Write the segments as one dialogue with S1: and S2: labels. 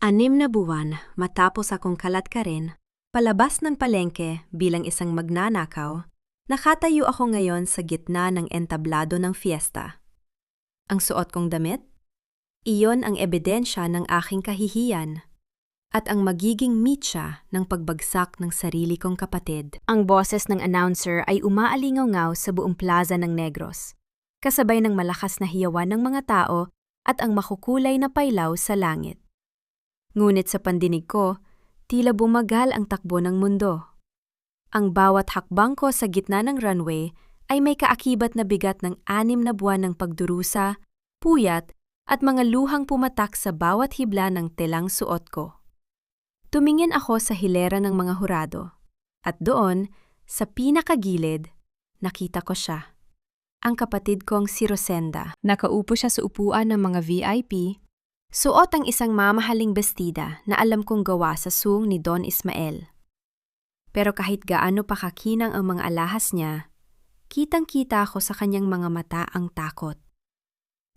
S1: 6 na buwan matapos akong kalatkarin, palabas ng palengke bilang isang magnanakaw, nakatayo ako ngayon sa gitna ng entablado ng fiesta. Ang suot kong damit? Iyon ang ebidensya ng aking kahihiyan at ang magiging mitya ng pagbagsak ng sarili kong kapatid. Ang boses ng announcer ay umaalingaw-ngaw sa buong plaza ng Negros, kasabay ng malakas na hiyawan ng mga tao at ang makukulay na pailaw sa langit. Ngunit sa pandinig ko, tila bumagal ang takbo ng mundo. Ang bawat hakbang ko sa gitna ng runway ay may kaakibat na bigat ng 6 na buwan ng pagdurusa, puyat, at mga luhang pumatak sa bawat hibla ng telang suot ko. Tumingin ako sa hilera ng mga hurado, at doon, sa pinakagilid, nakita ko siya. Ang kapatid kong si Rosenda. Nakaupo siya sa upuan ng mga VIP. Suot ang isang mamahaling bestida na alam kong gawa sa suong ni Don Ismael. Pero kahit gaano pa kakinang ang mga alahas niya, kitang-kita ko sa kanyang mga mata ang takot.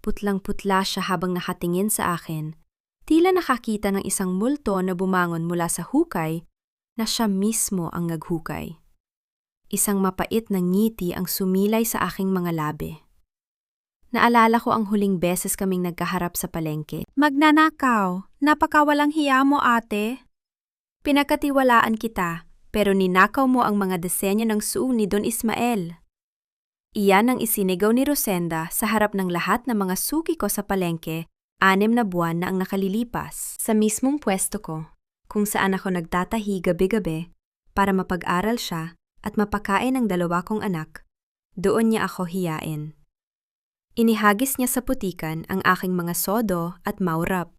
S1: Putlang-putla siya habang nakatingin sa akin, tila nakakita ng isang multo na bumangon mula sa hukay na siya mismo ang naghukay. Isang mapait na ngiti ang sumilay sa aking mga labi. Naalala ko ang huling beses kaming nagkaharap sa palengke. Magnanakaw, napakawalang hiya mo ate. Pinagkatiwalaan kita, pero ninakaw mo ang mga disenyo ng suong ni Don Ismael. Iyan ang isinigaw ni Rosenda sa harap ng lahat ng mga suki ko sa palengke, 6 na buwan na ang nakalilipas. Sa mismong pwesto ko, kung saan ako nagtatahi gabi-gabi para mapag-aral siya at mapakain ang 2 kong anak, doon niya ako hiyain. Inihagis niya sa putikan ang aking mga sodo at maurap.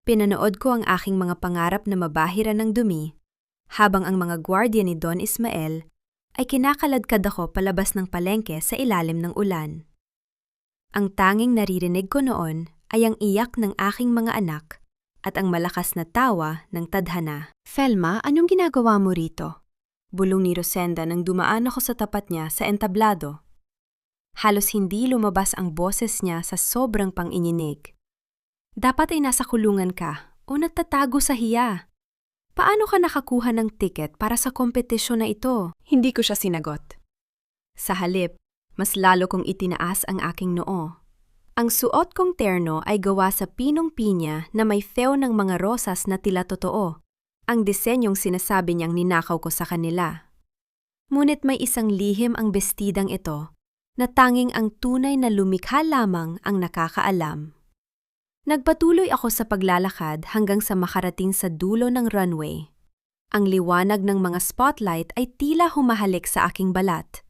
S1: Pinanood ko ang aking mga pangarap na mabahira ng dumi, habang ang mga gwardiya ni Don Ismael ay kinakaladkad ako palabas ng palengke sa ilalim ng ulan. Ang tanging naririnig ko noon ay ang iyak ng aking mga anak at ang malakas na tawa ng tadhana. Felma, anong ginagawa mo rito? Bulong ni Rosenda nang dumaan ako sa tapat niya sa entablado. Halos hindi lumabas ang boses niya sa sobrang pang-inyinig. Dapat ay nasa kulungan ka o nagtatago sa hiya. Paano ka nakakuha ng tiket para sa kompetisyon na ito? Hindi ko siya sinagot. Sa halip, mas lalo kong itinaas ang aking noo. Ang suot kong terno ay gawa sa pinong pinya na may feo ng mga rosas na tila totoo. Ang disenyong sinasabi niyang ninakaw ko sa kanila. Ngunit may isang lihim ang bestidang ito na tanging ang tunay na lumikha lamang ang nakakaalam. Nagpatuloy ako sa paglalakad hanggang sa makarating sa dulo ng runway. Ang liwanag ng mga spotlight ay tila humahalik sa aking balat.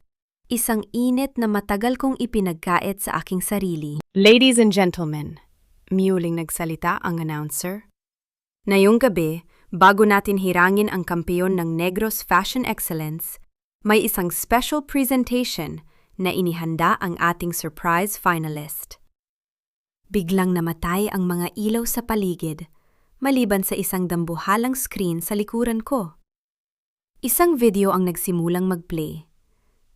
S1: Isang init na matagal kong ipinagkait sa aking sarili. Ladies and gentlemen, miyuling nagsalita ang announcer. Ngayong gabi, bago natin hirangin ang kampeon ng Negros Fashion Excellence, may isang special presentation na inihanda ang ating surprise finalist. Biglang namatay ang mga ilaw sa paligid, maliban sa isang dambuhalang screen sa likuran ko. Isang video ang nagsimulang mag-play.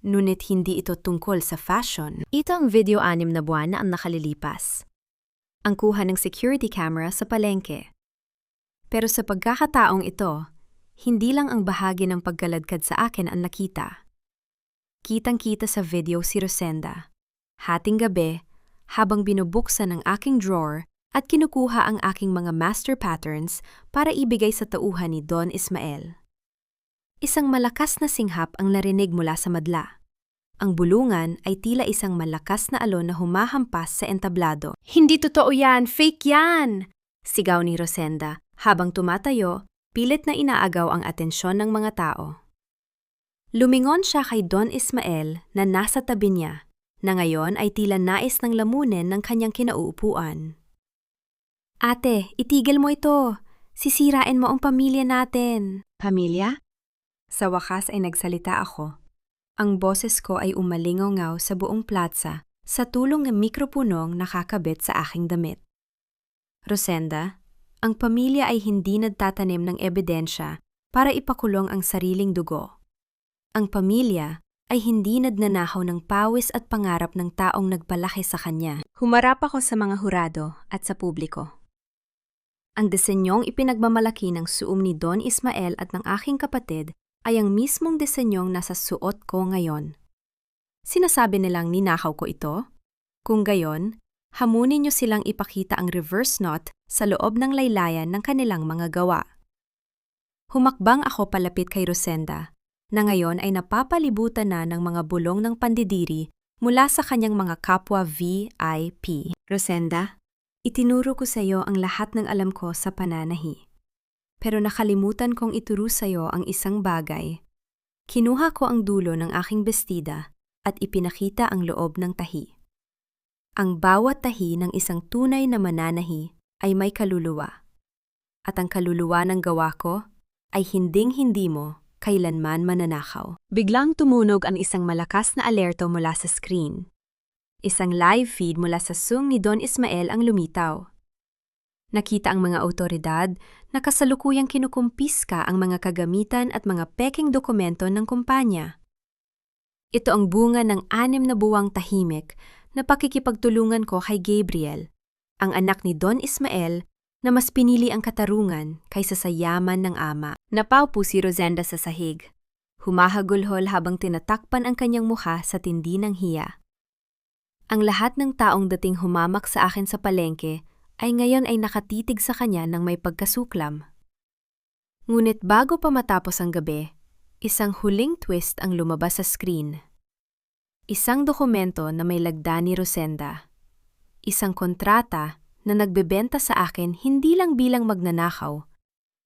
S1: Ngunit hindi ito tungkol sa fashion. Ito ang video 6 na buwan na ang nakalilipas. Ang kuha ng security camera sa palengke. Pero sa pagkakataong ito, hindi lang ang bahagi ng pagkaladkad sa akin ang nakita. Kitang-kita sa video si Rosenda. Hating gabi, habang binubuksan ang aking drawer at kinukuha ang aking mga master patterns para ibigay sa tauhan ni Don Ismael. Isang malakas na singhap ang narinig mula sa madla. Ang bulungan ay tila isang malakas na alon na humahampas sa entablado. Hindi totoo yan! Fake yan! Sigaw ni Rosenda habang tumatayo, pilit na inaagaw ang atensyon ng mga tao. Lumingon siya kay Don Ismael na nasa tabi niya, na ngayon ay tila nais ng lamunin ng kanyang kinauupuan. Ate, itigil mo ito. Sisirain mo ang pamilya natin. Pamilya? Sa wakas ay nagsalita ako. Ang boses ko ay umalingaw-ngaw sa buong platza sa tulong ng mikropunong nakakabit sa aking damit. Rosenda, ang pamilya ay hindi nagtatanim ng ebidensya para ipakulong ang sariling dugo. Ang pamilya ay hindi nagnanahaw ng pawis at pangarap ng taong nagpalaki sa kanya. Humarap ako sa mga hurado at sa publiko. Ang disenyong ipinagmamalaki ng suom ni Don Ismael at ng aking kapatid ay ang mismong disenyong nasa suot ko ngayon. Sinasabi nilang ninakaw ko ito? Kung gayon, hamunin niyo silang ipakita ang reverse knot sa loob ng laylayan ng kanilang mga gawa. Humakbang ako palapit kay Rosenda, na ngayon ay napapalibutan na ng mga bulong ng pandidiri mula sa kanyang mga kapwa VIP. Rosenda, itinuro ko sa iyo ang lahat ng alam ko sa pananahi. Pero nakalimutan kong ituro sa iyo ang isang bagay. Kinuha ko ang dulo ng aking bestida at ipinakita ang loob ng tahi. Ang bawat tahi ng isang tunay na mananahi ay may kaluluwa. At ang kaluluwa ng gawa ko ay hinding-hindi mo kailanman mananakaw. Biglang tumunog ang isang malakas na alerto mula sa screen. Isang live feed mula sa Zoom ni Don Ismael ang lumitaw. Nakita ang mga awtoridad na kasalukuyang kinukumpiska ang mga kagamitan at mga peking dokumento ng kumpanya. Ito ang bunga ng 6 na buwang tahimik na pakikipagtulungan ko kay Gabriel, ang anak ni Don Ismael na mas pinili ang katarungan kaysa sa yaman ng ama. Napaupo si Rosenda sa sahig. Humahagulhol habang tinatakpan ang kanyang mukha sa tindi ng hiya. Ang lahat ng taong dating humamak sa akin sa palengke ay ngayon ay nakatitig sa kanya ng may pagkasuklam. Ngunit bago pa matapos ang gabi, isang huling twist ang lumabas sa screen. Isang dokumento na may lagda ni Rosenda. Isang kontrata na nagbebenta sa akin hindi lang bilang magnanakaw,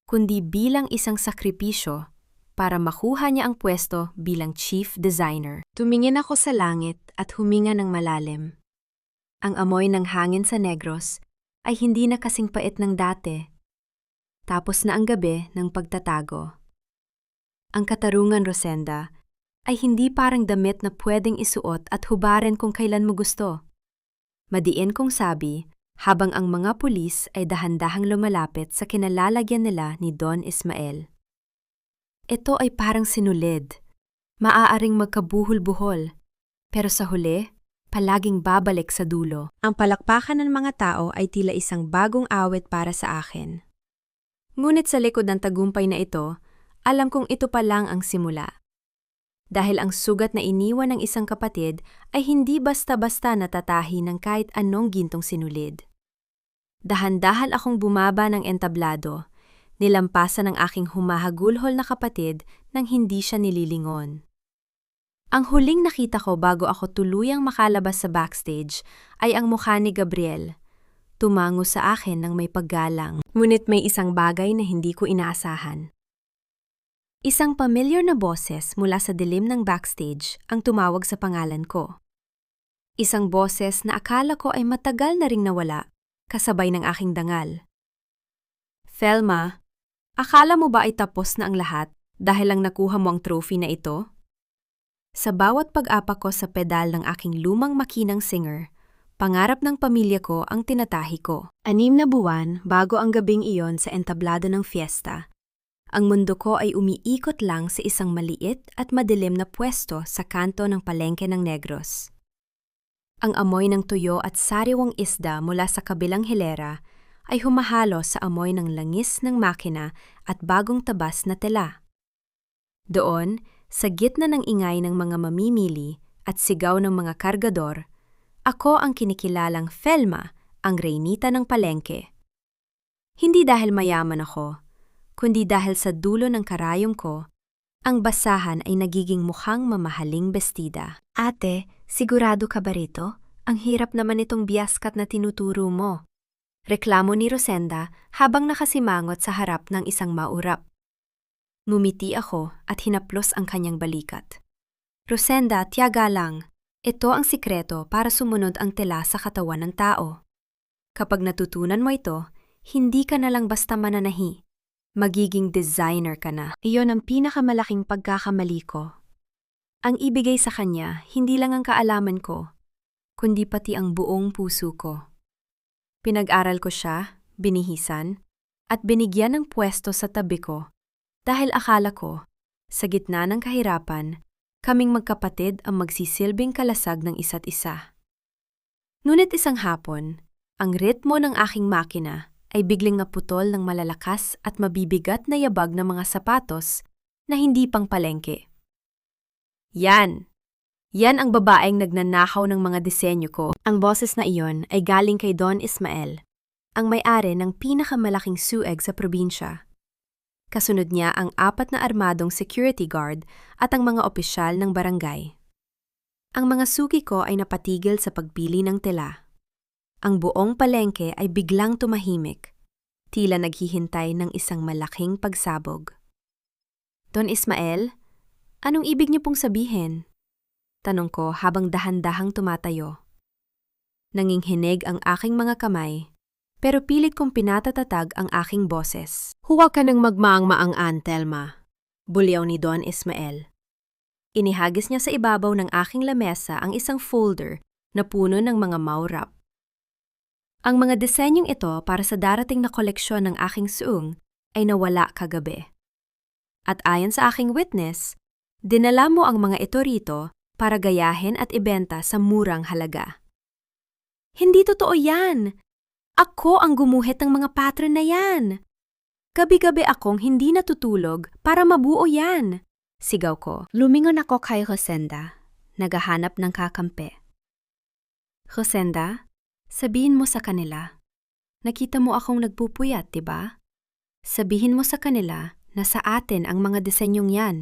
S1: kundi bilang isang sakripisyo para makuha niya ang pwesto bilang chief designer. Tumingin ako sa langit at huminga ng malalim. Ang amoy ng hangin sa Negros ay hindi na kasing pait ng dati. Tapos na ang gabi ng pagtatago. Ang katarungan, Rosenda, ay hindi parang damit na pwedeng isuot at hubarin kung kailan mo gusto. Madiin kong sabi, habang ang mga pulis ay dahan-dahang lumalapit sa kinalalagyan nila ni Don Ismael. Ito ay parang sinulid. Maaaring magkabuhol-buhol, pero sa huli, palaging babalik sa dulo. Ang palakpakan ng mga tao ay tila isang bagong awit para sa akin. Ngunit sa likod ng tagumpay na ito, alam kong ito pa lang ang simula. Dahil ang sugat na iniwan ng isang kapatid ay hindi basta-basta natatahi ng kahit anong gintong sinulid. Dahan-dahan akong bumaba ng entablado, nilampasan ng aking humahagulhol na kapatid nang hindi siya nililingon. Ang huling nakita ko bago ako tuluyang makalabas sa backstage ay ang mukha ni Gabriel. Tumango sa akin ng may paggalang, ngunit may isang bagay na hindi ko inaasahan. Isang pamilyar na boses mula sa dilim ng backstage ang tumawag sa pangalan ko. Isang boses na akala ko ay matagal na ring nawala, kasabay ng aking dangal. Thelma, akala mo ba ay tapos na ang lahat dahil lang nakuha mo ang trophy na ito? Sa bawat pag-apak ko sa pedal ng aking lumang makinang singer, pangarap ng pamilya ko ang tinatahi ko. 6 na buwan bago ang gabing iyon sa entablado ng fiesta, ang mundo ko ay umiikot lang sa isang maliit at madilim na pwesto sa kanto ng palengke ng Negros. Ang amoy ng tuyo at sariwang isda mula sa kabilang hilera ay humahalo sa amoy ng langis ng makina at bagong tabas na tela. Doon, sa gitna ng ingay ng mga mamimili at sigaw ng mga kargador, ako ang kinikilalang Thelma, ang reynita ng palengke. Hindi dahil mayaman ako, kundi dahil sa dulo ng karayom ko, ang basahan ay nagiging mukhang mamahaling bestida. Ate, sigurado ka ba rito? Ang hirap naman itong biyaskat na tinuturo mo. Reklamo ni Rosenda habang nakasimangot sa harap ng isang maurap. Ngumiti ako at hinaplos ang kanyang balikat. Rosenda, tiyaga lang. Ito ang sikreto para sumunod ang tela sa katawan ng tao. Kapag natutunan mo ito, hindi ka na lang basta mananahi. Magiging designer ka na. Iyon ang pinakamalaking pagkakamali ko. Ang ibigay sa kanya, hindi lang ang kaalaman ko, kundi pati ang buong puso ko. Pinag-aral ko siya, binihisan, at binigyan ng pwesto sa tabi ko dahil akala ko, sa gitna ng kahirapan, kaming magkapatid ang magsisilbing kalasag ng isa't isa. Ngunit isang hapon, ang ritmo ng aking makina, ay bigling naputol ng malalakas at mabibigat na yabag ng mga sapatos na hindi pang palengke. Yan! Yan ang babaeng nagnanakaw ng mga disenyo ko. Ang boses na iyon ay galing kay Don Ismael, ang may-ari ng pinakamalaking sueg sa probinsya. Kasunod niya ang 4 na armadong security guard at ang mga opisyal ng barangay. Ang mga suki ko ay napatigil sa pagpili ng tela. Ang buong palengke ay biglang tumahimik, tila naghihintay ng isang malaking pagsabog. Don Ismael, anong ibig niyo pong sabihin? Tanong ko habang dahan-dahang tumatayo. Nanginghinig ang aking mga kamay, pero pilit kong pinatatatag ang aking boses. Huwag ka nang magmaang-maang, Thelma, bulyaw ni Don Ismael. Inihagis niya sa ibabaw ng aking lamesa ang isang folder na puno ng mga maurap. Ang mga disenyong ito para sa darating na koleksyon ng aking suong ay nawala kagabi. At ayon sa aking witness, dinala mo ang mga ito rito para gayahin at ibenta sa murang halaga. Hindi totoo yan! Ako ang gumuhit ng mga pattern na yan! Gabi-gabi akong hindi natutulog para mabuo yan! Sigaw ko. Lumingon ako kay Rosenda, naghahanap ng kakampi. Rosenda, sabihin mo sa kanila. Nakita mo akong nagpupuyat, diba? Sabihin mo sa kanila na sa atin ang mga disenyong yan.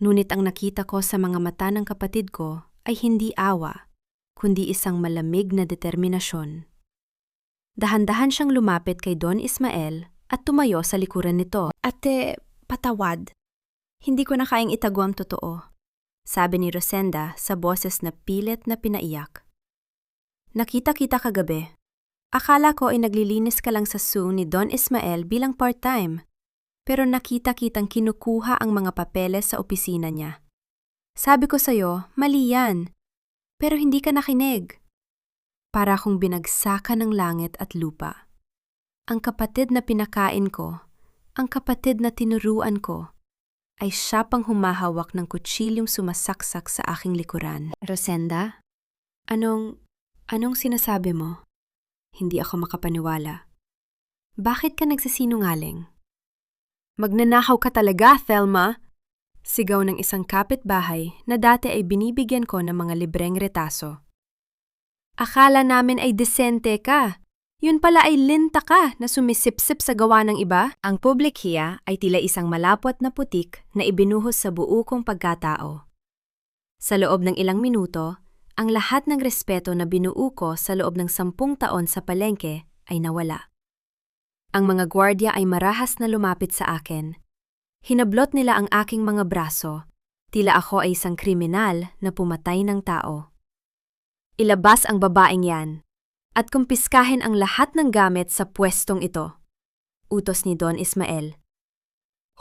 S1: Ngunit ang nakita ko sa mga mata ng kapatid ko ay hindi awa, kundi isang malamig na determinasyon. Dahan-dahan siyang lumapit kay Don Ismael at tumayo sa likuran nito. Ate, patawad. Hindi ko na kayang itago ang totoo, sabi ni Rosenda sa boses na pilit na pinaiyak. Nakita kita kagabi. Akala ko ay naglilinis ka lang sa zoo ni Don Ismael bilang part-time. Pero nakita-kitang kinukuha ang mga papeles sa opisina niya. Sabi ko sa'yo, mali yan. Pero hindi ka nakinig. Para akong binagsakan ng langit at lupa. Ang kapatid na pinakain ko, ang kapatid na tinuruan ko, ay siya pang humahawak ng kutsilyong sumasaksak sa aking likuran. Rosenda, anong sinasabi mo? Hindi ako makapaniwala. Bakit ka nagsisinungaling? Magnanakaw ka talaga, Thelma! Sigaw ng isang kapitbahay na dati ay binibigyan ko ng mga libreng retaso. Akala namin ay desente ka. Yun pala ay linta ka na sumisipsip sa gawa ng iba. Ang publikhiya ay tila isang malapot na putik na ibinuhos sa buo kong pagkatao. Sa loob ng ilang minuto, ang lahat ng respeto na binuo ko sa loob ng 10 taon sa palengke ay nawala. Ang mga gwardiya ay marahas na lumapit sa akin. Hinablot nila ang aking mga braso, tila ako ay isang kriminal na pumatay ng tao. Ilabas ang babaeng yan, at kumpiskahin ang lahat ng gamit sa pwestong ito. Utos ni Don Ismael.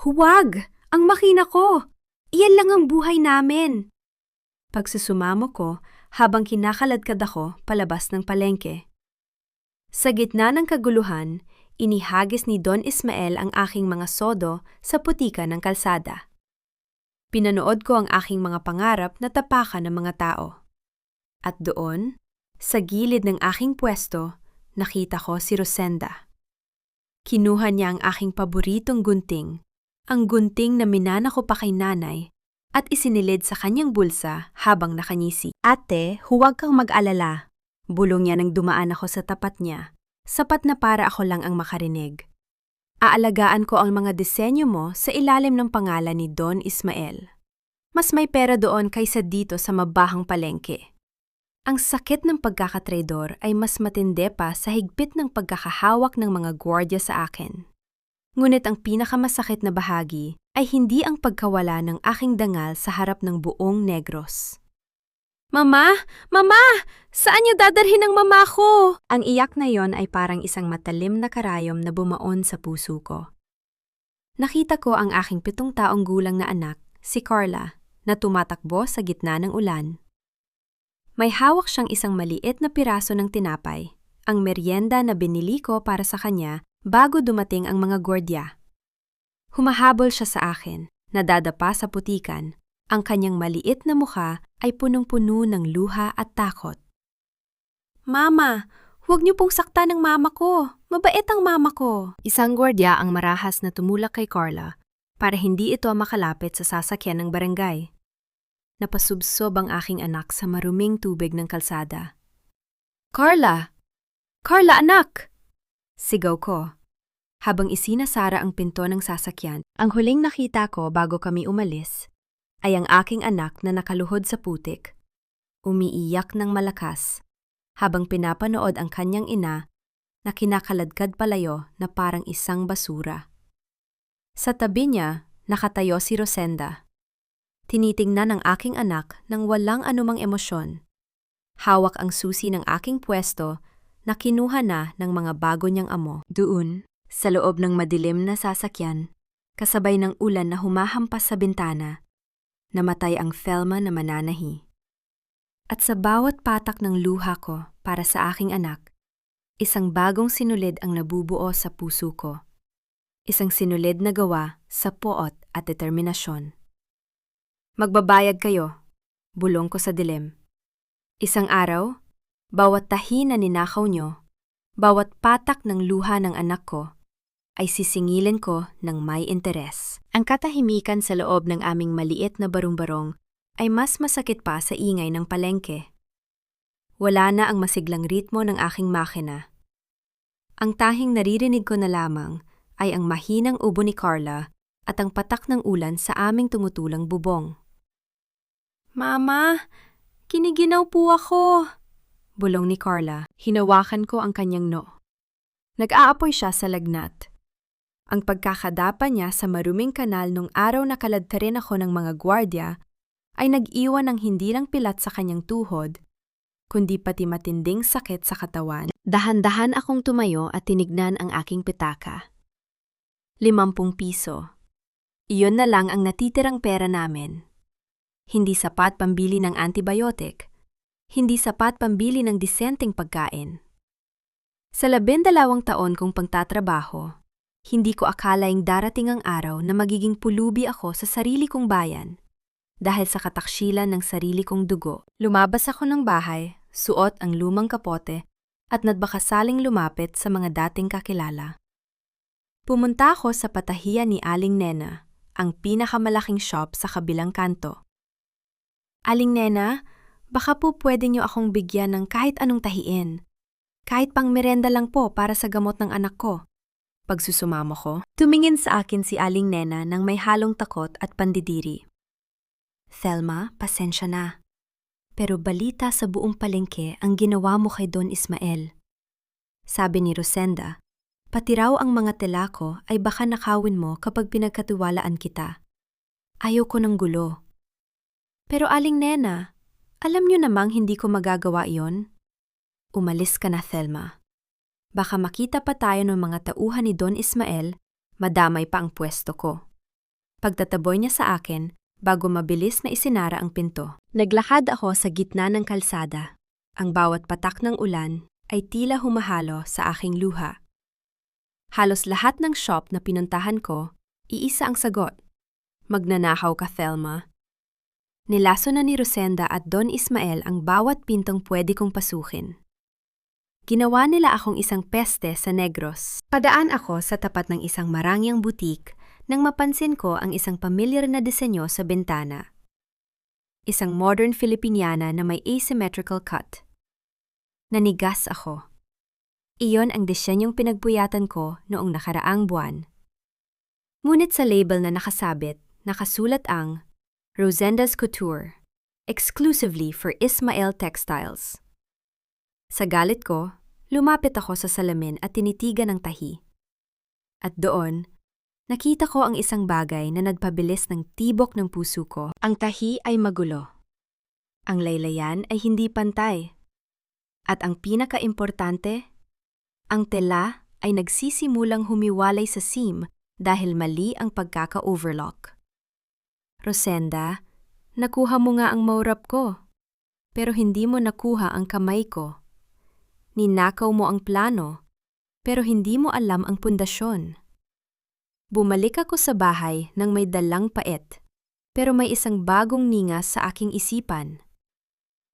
S1: Huwag! Ang makina ko! Iyan lang ang buhay namin! Pagsusumamo ko habang kinakaladkad ako palabas ng palengke. Sa gitna ng kaguluhan, inihagis ni Don Ismael ang aking mga sodo sa putika ng kalsada. Pinanood ko ang aking mga pangarap na tapakan ng mga tao. At doon, sa gilid ng aking pwesto, nakita ko si Rosenda. Kinuha niya ang aking paboritong gunting, ang gunting na minana ko pa kay nanay, at isinilid sa kanyang bulsa habang nakangisi. Ate, huwag kang mag-alala. Bulong niya nang dumaan ako sa tapat niya. Sapat na para ako lang ang makarinig. Aalagaan ko ang mga disenyo mo sa ilalim ng pangalan ni Don Ismael. Mas may pera doon kaysa dito sa mabahang palengke. Ang sakit ng pagkakatraidor ay mas matindi pa sa higpit ng pagkakahawak ng mga gwardiya sa akin. Ngunit ang pinakamasakit na bahagi ay hindi ang pagkawala ng aking dangal sa harap ng buong Negros. Mama! Mama! Saan niyo dadalhin ang mama ko? Ang iyak na yon ay parang isang matalim na karayom na bumaon sa puso ko. Nakita ko ang aking 7 taong gulang na anak, si Carla, na tumatakbo sa gitna ng ulan. May hawak siyang isang maliit na piraso ng tinapay, ang merienda na binili ko para sa kanya bago dumating ang mga gwardiya. Humahabol siya sa akin, nadadapa sa putikan. Ang kanyang maliit na mukha ay punong-puno ng luha at takot. Mama, huwag niyo pong saktan ng mama ko. Mabait ang mama ko. Isang gwardya ang marahas na tumulak kay Carla para hindi ito makalapit sa sasakyan ng barangay. Napasubsob ang aking anak sa maruming tubig ng kalsada. Carla! Carla, anak! Sigaw ko. Habang isinasara ang pinto ng sasakyan, ang huling nakita ko bago kami umalis ay ang aking anak na nakaluhod sa putik, umiiyak ng malakas, habang pinapanood ang kanyang ina na kinakaladkad palayo na parang isang basura. Sa tabi niya, nakatayo si Rosenda. Tinitingnan ang aking anak nang walang anumang emosyon. Hawak ang susi ng aking pwesto na kinuha na ng mga bago niyang amo. Doon, sa loob ng madilim na sasakyan, kasabay ng ulan na humahampas sa bintana, namatay ang Thelma na mananahi. At sa bawat patak ng luha ko para sa aking anak, isang bagong sinulid ang nabubuo sa puso ko. Isang sinulid na gawa sa poot at determinasyon. Magbabayad kayo, bulong ko sa dilim. Isang araw, bawat tahi na ninakaw nyo, bawat patak ng luha ng anak ko, ay sisingilin ko ng may interes. Ang katahimikan sa loob ng aming maliit na barong-barong ay mas masakit pa sa ingay ng palengke. Wala na ang masiglang ritmo ng aking makina. Ang tahing naririnig ko na lamang ay ang mahinang ubo ni Carla at ang patak ng ulan sa aming tumutulang bubong. Mama, kiniginaw po ako, bulong ni Carla. Hinawakan ko ang kanyang noo. Nag-aapoy siya sa lagnat. Ang pagkakadapa niya sa maruming kanal nung araw na kaladkarin ako ng mga gwardya ay nag-iwan ng hindi lang pilat sa kanyang tuhod, kundi pati matinding sakit sa katawan. Dahan-dahan akong tumayo at tinignan ang aking pitaka. 50 piso. Iyon na lang ang natitirang pera namin. Hindi sapat pambili ng antibiotic. Hindi sapat pambili ng disenteng pagkain. Sa 12 taon kong pagtatrabaho, hindi ko akalaing darating ang araw na magiging pulubi ako sa sarili kong bayan. Dahil sa kataksilan ng sarili kong dugo, lumabas ako ng bahay, suot ang lumang kapote, at nadbakasaling lumapit sa mga dating kakilala. Pumunta ako sa patahiyan ni Aling Nena, ang pinakamalaking shop sa kabilang kanto. Aling Nena, baka po pwede niyo akong bigyan ng kahit anong tahiin. Kahit pang merenda lang po para sa gamot ng anak ko. Pagsusumamo ko, tumingin sa akin si Aling Nena nang may halong takot at pandidiri. Thelma, pasensya na. Pero balita sa buong palengke ang ginawa mo kay Don Ismael. Sabi ni Rosenda, pati raw ang mga tela ko ay baka nakawin mo kapag pinagkatiwalaan kita. Ayaw ko ng gulo. Pero Aling Nena, alam niyo namang hindi ko magagawa iyon? Umalis ka na, Thelma. Baka makita pa tayo ng mga tauhan ni Don Ismael, madamay pa ang pwesto ko. Pagtataboy niya sa akin, bago mabilis na isinara ang pinto. Naglakad ako sa gitna ng kalsada. Ang bawat patak ng ulan ay tila humahalo sa aking luha. Halos lahat ng shop na pinuntahan ko, iisa ang sagot. Magnanakaw ka, Thelma. Nilaso na ni Rosenda at Don Ismael ang bawat pintong pwede kong pasukin. Ginawa nila akong isang peste sa Negros. Padaan ako sa tapat ng isang marangyang butik nang mapansin ko ang isang pamilyar na disenyo sa bintana. Isang modern Filipiniana na may asymmetrical cut. Nanigas ako. Iyon ang disenyong pinagpuyatan ko noong nakaraang buwan. Ngunit sa label na nakasabit, nakasulat ang Rosenda's Couture, exclusively for Ismael Textiles. Sa galit ko, lumapit ako sa salamin at tinitigan ng tahi. At doon, nakita ko ang isang bagay na nagpabilis ng tibok ng puso ko. Ang tahi ay magulo. Ang laylayan ay hindi pantay. At ang pinakaimportante, ang tela ay nagsisimulang humiwalay sa seam dahil mali ang pagkaka-overlock. Rosenda, nakuha mo nga ang maurap ko, pero hindi mo nakuha ang kamay ko. Ninakaw mo ang plano, pero hindi mo alam ang pundasyon. Bumalik ako sa bahay nang may dalang pait, pero may isang bagong ningas sa aking isipan.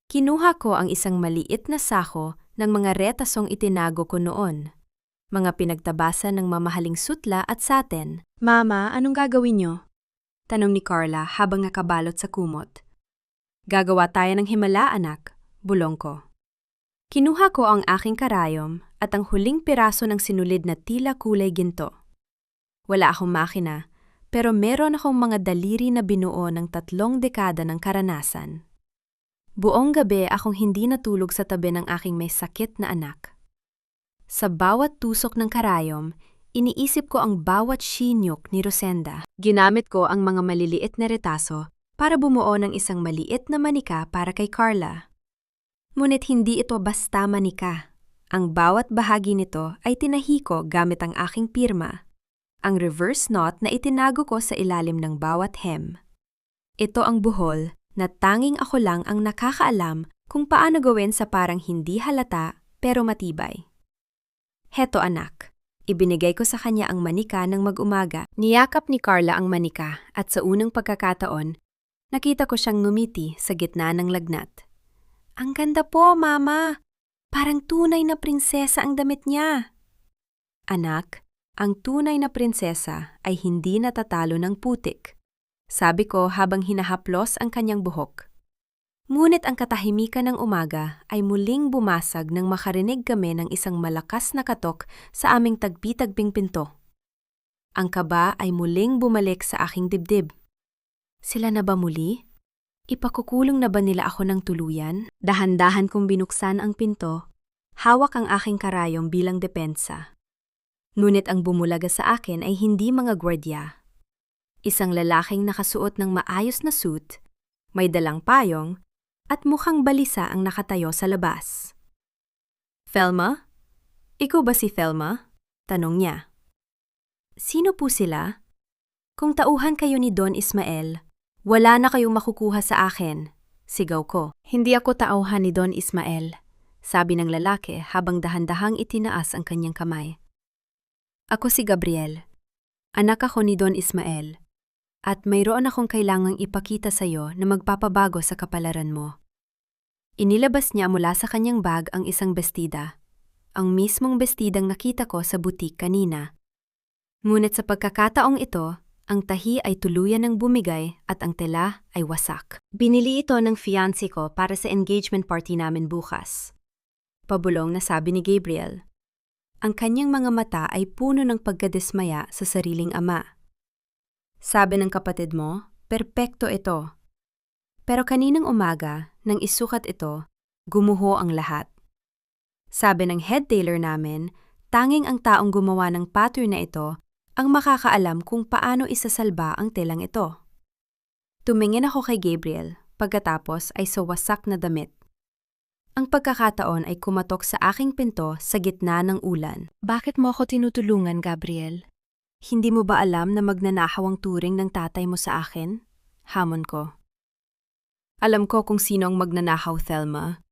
S1: Kinuha ko ang isang maliit na sako ng mga retasong itinago ko noon. Mga pinagtabasan ng mamahaling sutla at satin.
S2: Mama, anong gagawin niyo?
S1: Tanong ni Carla habang nakabalot sa kumot. Gagawa tayo ng himala, anak, bulong ko. Kinuha ko ang aking karayom at ang huling piraso ng sinulid na tila kulay ginto. Wala akong makina, pero meron akong mga daliri na binuo ng 3 dekada ng karanasan. Buong gabi akong hindi natulog sa tabi ng aking may sakit na anak. Sa bawat tusok ng karayom, iniisip ko ang bawat shinyok ni Rosenda. Ginamit ko ang mga maliliit na retaso para bumuo ng isang maliit na manika para kay Carla. Ngunit hindi ito basta manika. Ang bawat bahagi nito ay tinahi ko gamit ang aking pirma. Ang reverse knot na itinago ko sa ilalim ng bawat hem. Ito ang buhol na tanging ako lang ang nakakaalam kung paano gawin sa parang hindi halata pero matibay. Heto anak, ibinigay ko sa kanya ang manika ng mag-umaga. Niyakap ni Carla ang manika at sa unang pagkakataon, nakita ko siyang ngumiti sa gitna ng lagnat. Ang ganda po, Mama! Parang tunay na prinsesa ang damit niya. Anak, ang tunay na prinsesa ay hindi natatalo ng putik. Sabi ko habang hinahaplos ang kanyang buhok. Ngunit ang katahimikan ng umaga ay muling bumasag nang makarinig kami ng isang malakas na katok sa aming tagpi-tagping pinto. Ang kaba ay muling bumalik sa aking dibdib. Sila na ba muli? Ipakukulong na ba nila ako ng tuluyan? Dahan-dahan kong binuksan ang pinto, hawak ang aking karayom bilang depensa. Ngunit ang bumulaga sa akin ay hindi mga gwardya. Isang lalaking nakasuot ng maayos na suit, may dalang payong, at mukhang balisa ang nakatayo sa labas. Thelma? Ikaw ba si Thelma? Tanong niya. Sino po sila? Kung tauhan kayo ni Don Ismael, wala na kayong makukuha sa akin, sigaw ko. Hindi ako tauhan ni Don Ismael, sabi ng lalaki habang dahan-dahang itinaas ang kanyang kamay. Ako si Gabriel. Anak ako ni Don Ismael. At mayroon akong kailangang ipakita sa iyo na magpapabago sa kapalaran mo. Inilabas niya mula sa kanyang bag ang isang bestida, ang mismong bestidang nakita ko sa butik kanina. Ngunit sa pagkakataong ito, ang tahi ay tuluyan ng bumigay at ang tela ay wasak. Binili ito ng fiancé ko para sa engagement party namin bukas. Pabulong na sabi ni Gabriel. Ang kanyang mga mata ay puno ng pagkadismaya sa sariling ama. Sabi ng kapatid mo, perpekto ito. Pero kaninang umaga, nang isukat ito, gumuho ang lahat. Sabi ng head tailor namin, tanging ang taong gumawa ng pattern na ito ang makakaalam kung paano isasalba ang telang ito. Tumingin ako kay Gabriel, pagkatapos ay sa wasak na damit. Ang pagkakataon ay kumatok sa aking pinto sa gitna ng ulan. Bakit mo ako tinutulungan, Gabriel? Hindi mo ba alam na magnanakaw ang turing ng tatay mo sa akin? Hamon ko. Alam ko kung sino ang magnanakaw, Thelma.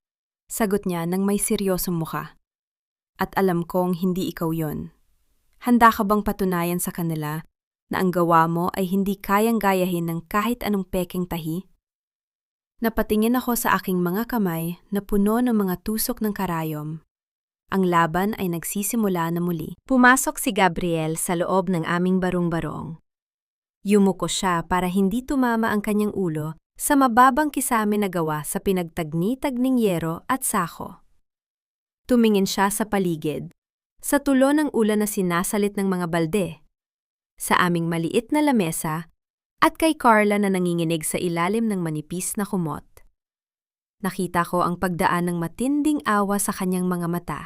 S1: Sagot niya nang may seryosong mukha. At alam kong hindi ikaw yon. Handa ka bang patunayan sa kanila na ang gawa mo ay hindi kayang gayahin ng kahit anong peking tahi? Napatingin ako sa aking mga kamay na puno ng mga tusok ng karayom. Ang laban ay nagsisimula na muli. Pumasok si Gabriel sa loob ng aming barong-barong. Yumuko siya para hindi tumama ang kanyang ulo sa mababang kisame na gawa sa pinagtagni-tagning yero at sako. Tumingin siya sa paligid, sa tulo ng ulan na sinasalit ng mga balde, sa aming maliit na lamesa, at kay Carla na nanginginig sa ilalim ng manipis na kumot. Nakita ko ang pagdaan ng matinding awa sa kanyang mga mata.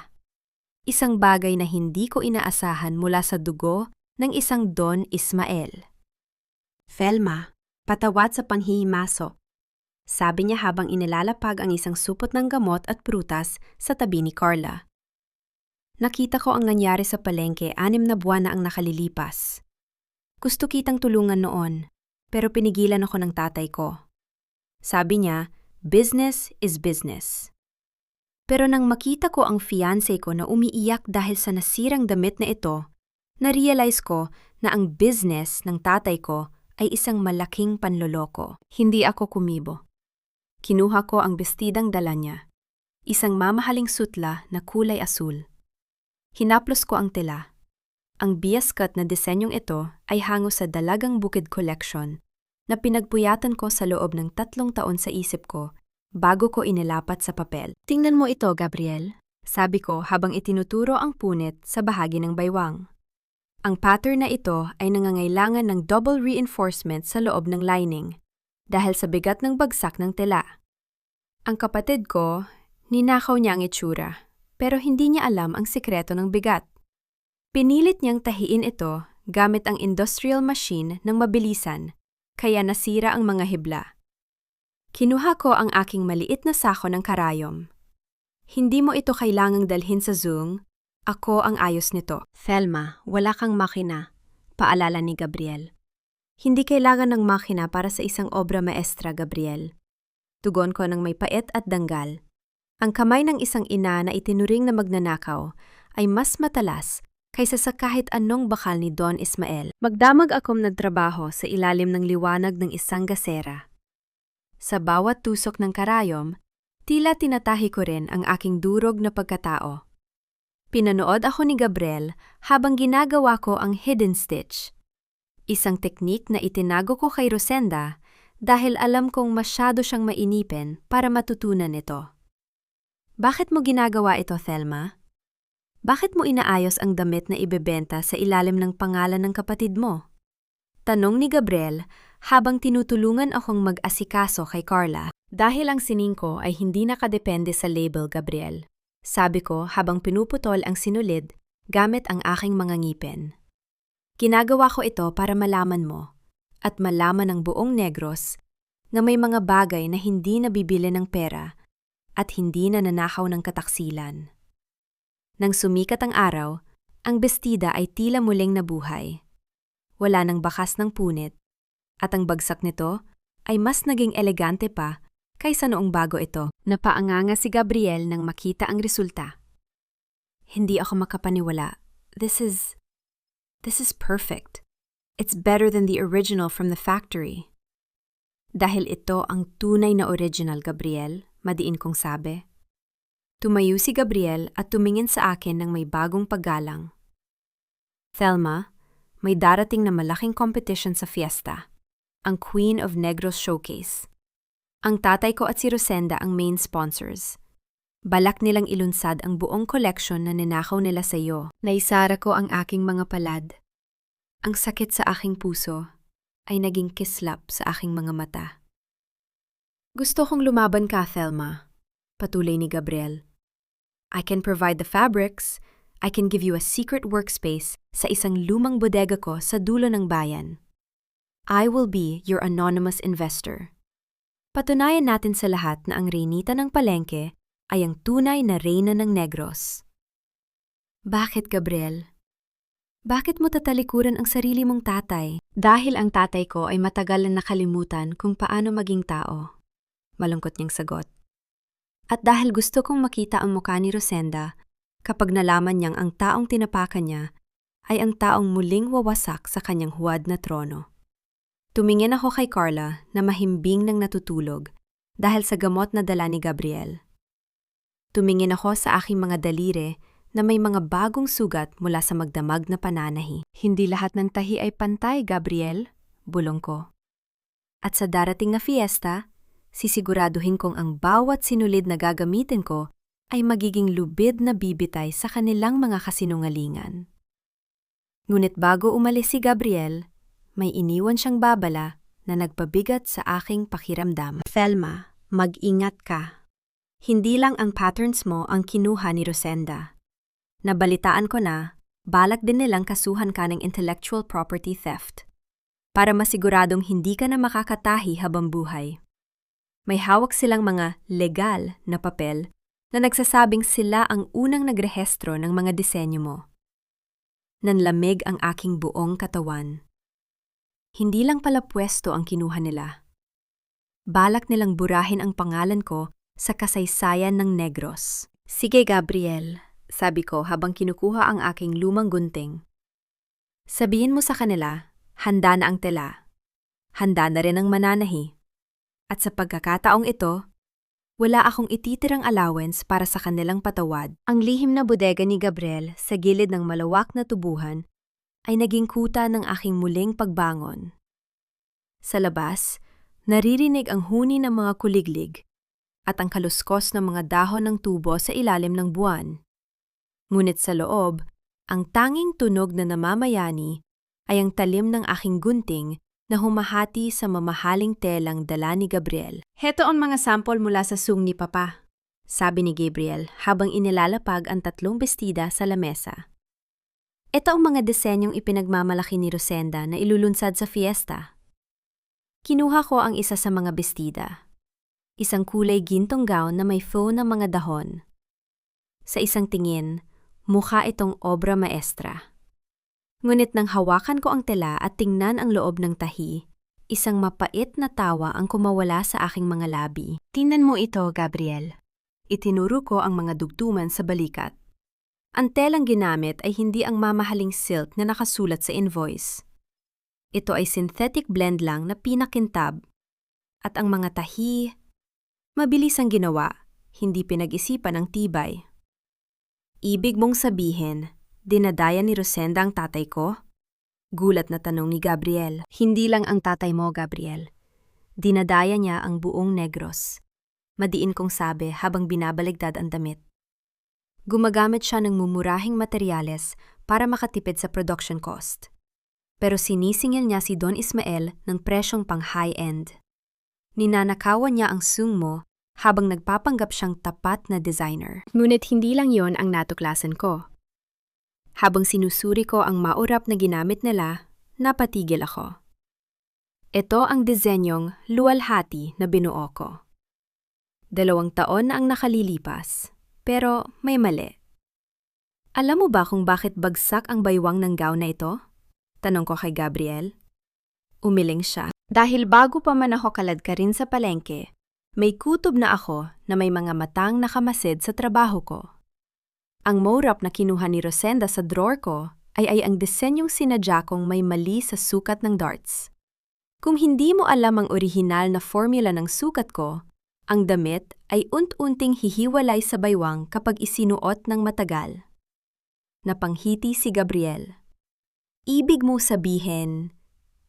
S1: Isang bagay na hindi ko inaasahan mula sa dugo ng isang Don Ismael. Thelma, patawad sa panghihimasok, sabi niya habang inilalapag ang isang supot ng gamot at prutas sa tabi ni Carla. Nakita ko ang nangyari sa palengke 6 na buwan na ang nakalilipas. Gusto kitang tulungan noon, pero pinigilan ako ng tatay ko. Sabi niya, business is business. Pero nang makita ko ang fiancé ko na umiiyak dahil sa nasirang damit na ito, na-realize ko na ang business ng tatay ko ay isang malaking panloloko. Hindi ako kumibo. Kinuha ko ang bestidang dala niya, isang mamahaling sutla na kulay asul. Hinaplos ko ang tela. Ang bias cut na disenyong ito ay hango sa Dalagang Bukid Collection na pinagpuyatan ko sa loob ng 3 taon sa isip ko bago ko inilapat sa papel.
S2: Tingnan mo ito, Gabriel.
S1: Sabi ko habang itinuturo ang punit sa bahagi ng baywang. Ang pattern na ito ay nangangailangan ng double reinforcement sa loob ng lining dahil sa bigat ng bagsak ng tela. Ang kapatid ko, ninakaw niya ang itsura, pero hindi niya alam ang sikreto ng bigat. Pinilit niyang tahiin ito gamit ang industrial machine ng mabilisan, kaya nasira ang mga hibla. Kinuha ko ang aking maliit na sako ng karayom. Hindi mo ito kailangang dalhin sa Zoom, ako ang ayos nito.
S2: Thelma, wala kang makina. Paalala ni Gabriel.
S1: Hindi kailangan ng makina para sa isang obra maestra, Gabriel. Tugon ko ng may pait at danggal. Ang kamay ng isang ina na itinuring na magnanakaw ay mas matalas kaysa sa kahit anong bakal ni Don Ismael. Magdamag akong nagtrabaho sa ilalim ng liwanag ng isang gasera. Sa bawat tusok ng karayom, tila tinatahi ko rin ang aking durog na pagkatao. Pinanood ako ni Gabriel habang ginagawa ko ang hidden stitch. Isang teknik na itinago ko kay Rosenda dahil alam kong masyado siyang mainipin para matutunan ito. Bakit mo ginagawa ito, Thelma? Bakit mo inaayos ang damit na ibebenta sa ilalim ng pangalan ng kapatid mo? Tanong ni Gabriel habang tinutulungan akong mag-asikaso kay Carla. Dahil ang sining ko ay hindi nakadepende sa label, Gabriel. Sabi ko habang pinuputol ang sinulid gamit ang aking mga ngipin. Ginagawa ko ito para malaman mo at malaman ng buong Negros na may mga bagay na hindi nabibili ng pera at hindi na nanakaw ng kataksilan. Nang sumikat ang araw, ang bestida ay tila muling nabuhay. Wala nang bakas ng punit at ang bagsak nito ay mas naging elegante pa kaysa noong bago ito. Napaanganga si Gabriel nang makita ang resulta. Hindi ako makapaniwala. This is perfect. It's better than the original from the factory. Dahil ito ang tunay na original, Gabriel, madiin kong sabi. Tumayo si Gabriel at tumingin sa akin ng may bagong paggalang. Thelma, may darating na malaking competition sa fiesta, ang Queen of Negros Showcase. Ang tatay ko at si Rosenda ang main sponsors. Balak nilang ilunsad ang buong collection na ninakaw nila sa iyo. Naisara ko ang aking mga palad. Ang sakit sa aking puso ay naging kislap sa aking mga mata. Gusto kong lumaban ka, Thelma, patuloy ni Gabriel. I can provide the fabrics, I can give you a secret workspace sa isang lumang bodega ko sa dulo ng bayan. I will be your anonymous investor. Patunayan natin sa lahat na ang reynita ng palengke ay ang tunay na reyna ng Negros. Bakit, Gabriel? Bakit mo tatalikuran ang sarili mong tatay? Dahil ang tatay ko ay matagal na nakalimutan kung paano maging tao. Malungkot niyang sagot. At dahil gusto kong makita ang mukha ni Rosenda kapag nalaman niyang ang taong tinapakan niya ay ang taong muling wawasak sa kanyang huwad na trono. Tumingin ako kay Carla na mahimbing nang natutulog dahil sa gamot na dala ni Gabriel. Tumingin ako sa aking mga daliri na may mga bagong sugat mula sa magdamag na pananahi. Hindi lahat ng tahi ay pantay, Gabriel, bulong ko. At sa darating na fiesta, sisiguraduhin kong ang bawat sinulid na gagamitin ko ay magiging lubid na bibitay sa kanilang mga kasinungalingan. Ngunit bago umalis si Gabriel, may iniwan siyang babala na nagpabigat sa aking pakiramdam. Thelma, mag-ingat ka. Hindi lang ang patterns mo ang kinuha ni Rosenda. Nabalitaan ko na, balak din nilang kasuhan ka ng intellectual property theft para masiguradong hindi ka na makakatahi habang buhay. May hawak silang mga legal na papel na nagsasabing sila ang unang nagrehestro ng mga disenyo mo. Nanlamig ang aking buong katawan. Hindi lang pala pwesto ang kinuha nila. Balak nilang burahin ang pangalan ko sa kasaysayan ng Negros. Sige, Gabriel, sabi ko habang kinukuha ang aking lumang gunting. Sabihin mo sa kanila, handa na ang tela. Handa na rin ang mananahi. At sa pagkakataong ito, Wala akong ititirang allowance para sa kanilang patawad. Ang lihim na bodega ni Gabriel sa gilid ng malawak na tubuhan ay naging kuta ng aking muling pagbangon. Sa labas, naririnig ang huni ng mga kuliglig at ang kaluskos ng mga dahon ng tubo sa ilalim ng buwan. Ngunit sa loob, ang tanging tunog na namamayani ay ang talim ng aking gunting na humahati sa mamahaling telang dala ni Gabriel. Heto ang mga sample mula sa sung ni Papa, sabi ni Gabriel habang inilalapag ang 3 bestida sa lamesa. Ito ang mga disenyong ipinagmamalaki ni Rosenda na ilulunsad sa fiesta. Kinuha ko ang isa sa mga bestida. Isang kulay gintong gown na may faux na mga dahon. Sa isang tingin, mukha itong obra maestra. Ngunit nang hawakan ko ang tela at tingnan ang loob ng tahi, isang mapait na tawa ang kumawala sa aking mga labi. Tingnan mo ito, Gabriel. Itinuro ko ang mga dugtungan sa balikat. Ang telang ginamit ay hindi ang mamahaling silk na nakasulat sa invoice. Ito ay synthetic blend lang na pinakintab. At ang mga tahi, mabilis ang ginawa, hindi pinag-isipan ang tibay. Ibig mong sabihin, dinadaya ni Rosenda ang tatay ko? Gulat na tanong ni Gabriel. Hindi lang ang tatay mo, Gabriel. Dinadaya niya ang buong Negros. Madiin kong sabi habang binabaligtad ang damit. Gumagamit siya ng mumurahing materyales para makatipid sa production cost. Pero sinisingil niya si Don Ismael ng presyong pang high-end. Ninanakawan niya ang sung mo habang nagpapanggap siyang tapat na designer. Ngunit hindi lang yon ang natuklasan ko. Habang sinusuri ko ang maurap na ginamit nila, napatigil ako. Ito ang disenyong luwalhati na binuo ko. 2 taon na ang nakalilipas, pero may mali. Alam mo ba kung bakit bagsak ang baywang ng gown na ito? Tanong ko kay Gabriel. Umiling siya. Dahil bago pa man ako kaladkarin sa palengke, may kutob na ako na may mga matang nakamasid sa trabaho ko. Ang maurap na kinuha ni Rosenda sa drawer ko ay ang disenyong sinadya kong may mali sa sukat ng darts. Kung hindi mo alam ang orihinal na formula ng sukat ko, ang damit ay unt-unting hihiwalay sa baywang kapag isinuot ng matagal. Napanghiti si Gabriel. Ibig mo sabihin,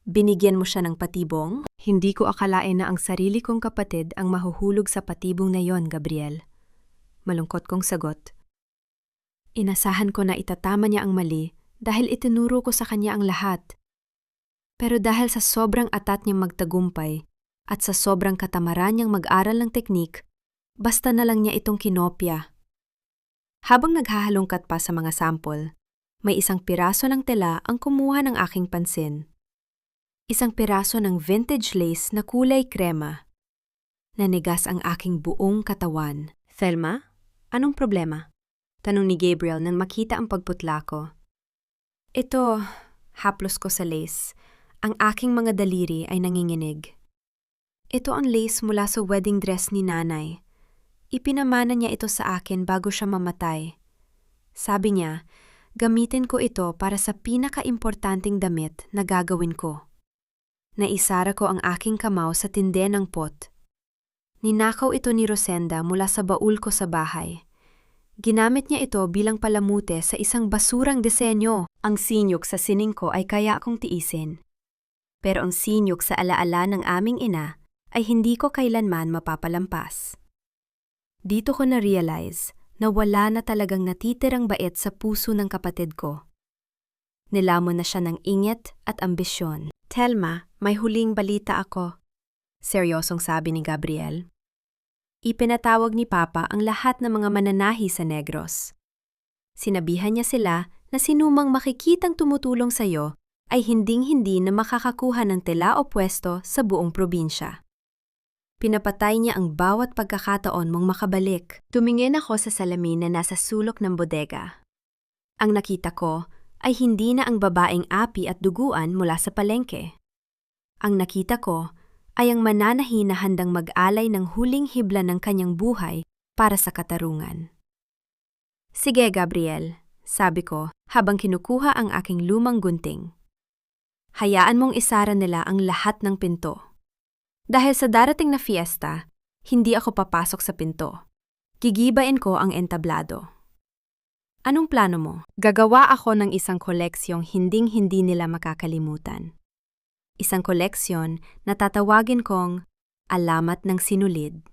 S1: binigyan mo siya ng patibong? Hindi ko akalain na ang sarili kong kapatid ang mahuhulog sa patibong na yon, Gabriel. Malungkot kong sagot. Inasahan ko na itatama niya ang mali dahil itinuro ko sa kanya ang lahat. Pero dahil sa sobrang atat niyang magtagumpay at sa sobrang katamaran niyang mag-aral ng teknik, basta na lang niya itong kinopya. Habang naghahalongkat pa sa mga sample, may isang piraso ng tela ang kumuha ng aking pansin. Isang piraso ng vintage lace na kulay krema. Nanigas ang aking buong katawan. Thelma, anong problema? Tanong ni Gabriel nang makita ang pagputla ko. Ito, haplos ko sa lace. Ang aking mga daliri ay nanginginig. Ito ang lace mula sa wedding dress ni nanay. Ipinamana niya ito sa akin bago siya mamatay. Sabi niya, gamitin ko ito para sa pinaka-importanting damit na gagawin ko. Naisara ko ang aking kamao sa tinde ng pot. Ninakaw ito ni Rosenda mula sa baul ko sa bahay. Ginamit niya ito bilang palamute sa isang basurang disenyo. Ang sinyok sa sining ko ay kaya akong tiisin. Pero ang sinyok sa alaala ng aming ina ay hindi ko kailanman mapapalampas. Dito ko na-realize na wala na talagang natitirang bait sa puso ng kapatid ko. Nilamon na siya ng inget at ambisyon. Thelma, may huling balita ako. Seryosong sabi ni Gabriel. Ipinatawag ni Papa ang lahat ng mga mananahi sa Negros. Sinabihan niya sila na sinumang makikitang tumutulong sa iyo ay hinding-hindi na makakakuha ng tela o pwesto sa buong probinsya. Pinapatay niya ang bawat pagkakataon mong makabalik. Tumingin ako sa salamin na nasa sulok ng bodega. Ang nakita ko ay hindi na ang babaeng api at duguan mula sa palengke. Ang nakita ko ay ang mananahi na handang mag-alay ng huling hibla ng kanyang buhay para sa katarungan. Sige, Gabriel, sabi ko habang kinukuha ang aking lumang gunting. Hayaan mong isara nila ang lahat ng pinto. Dahil sa darating na fiesta, Hindi ako papasok sa pinto. Gigibain ko ang entablado. Anong plano mo? Gagawa ako ng isang koleksyong hinding-hindi nila makakalimutan. Isang koleksyon na tatawagin kong Alamat ng Sinulid.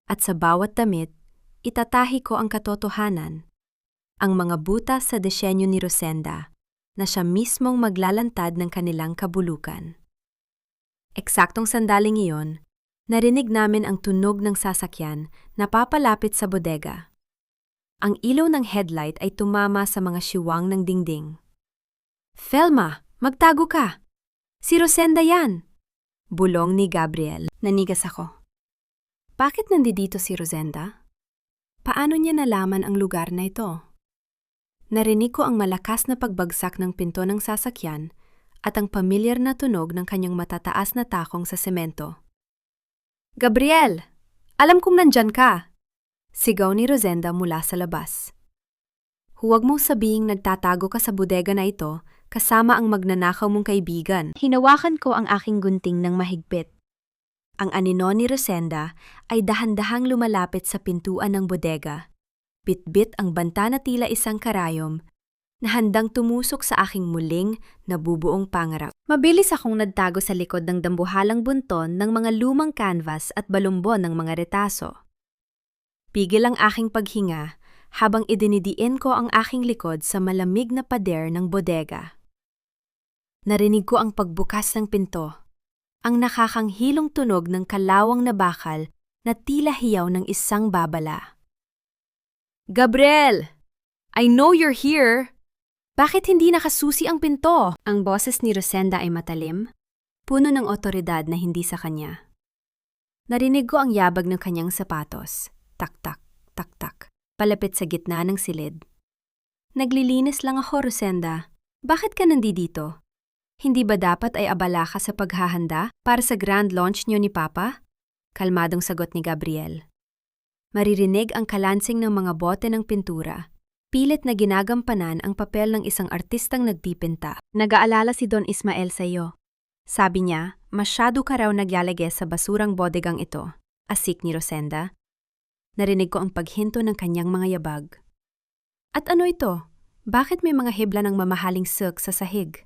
S1: At sa bawat damit, itatahi ko ang katotohanan, ang mga butas sa disenyo ni Rosenda na siya mismong maglalantad ng kanilang kabulukan. Eksaktong sandaling iyon, narinig namin ang tunog ng sasakyan na papalapit sa bodega. Ang ilaw ng headlight ay tumama sa mga siwang ng dingding. "Felma, magtago ka! Si Rosenda yan!" Bulong ni Gabriel. Nanigas ako. Bakit nandito si Rosenda? Paano niya nalaman ang lugar na ito? Narinig ko ang malakas na pagbagsak ng pinto ng sasakyan at ang pamilyar na tunog ng kanyang matataas na takong sa semento. "Gabriel! Alam kong nandyan ka!" Sigaw ni Rosenda mula sa labas. "Huwag mong sabihing nagtatago ka sa bodega na ito kasama ang magnanakaw mong kaibigan." Hinawakan ko ang aking gunting ng mahigpit. Ang anino ni Rosenda ay dahan-dahang lumalapit sa pintuan ng bodega. Bitbit ang banta na tila isang karayom na handang tumusok sa aking muling nabubuong pangarap. Mabilis akong nagtago sa likod ng dambuhalang bunton ng mga lumang canvas at balumbon ng mga retaso. Pigil ang aking paghinga habang idinidiin ko ang aking likod sa malamig na pader ng bodega. Narinig ko ang pagbukas ng pinto, ang nakakanghilong tunog ng kalawang na bakal na tila hiyaw ng isang babala. "Gabriel! I know you're here! Bakit hindi nakasusi ang pinto?" Ang boses ni Rosenda ay matalim, puno ng otoridad na hindi sa kanya. Narinig ko ang yabag ng kanyang sapatos. Tak-tak, tak-tak, palapit sa gitna ng silid. "Naglilinis lang ako, Rosenda. Bakit ka nandito? Hindi ba dapat ay abala ka sa paghahanda para sa grand launch niyo ni Papa?" Kalmadong sagot ni Gabriel. Maririnig ang kalansing ng mga bote ng pintura. Pilit na ginagampanan ang papel ng isang artistang nagpipinta. "Nag-aalala si Don Ismael sa iyo. Sabi niya, masyado ka raw nagyalagay sa basurang bodegang ito." Asik ni Rosenda. Narinig ko ang paghinto ng kanyang mga yabag. "At ano ito? Bakit may mga hibla ng mamahaling silk sa sahig?"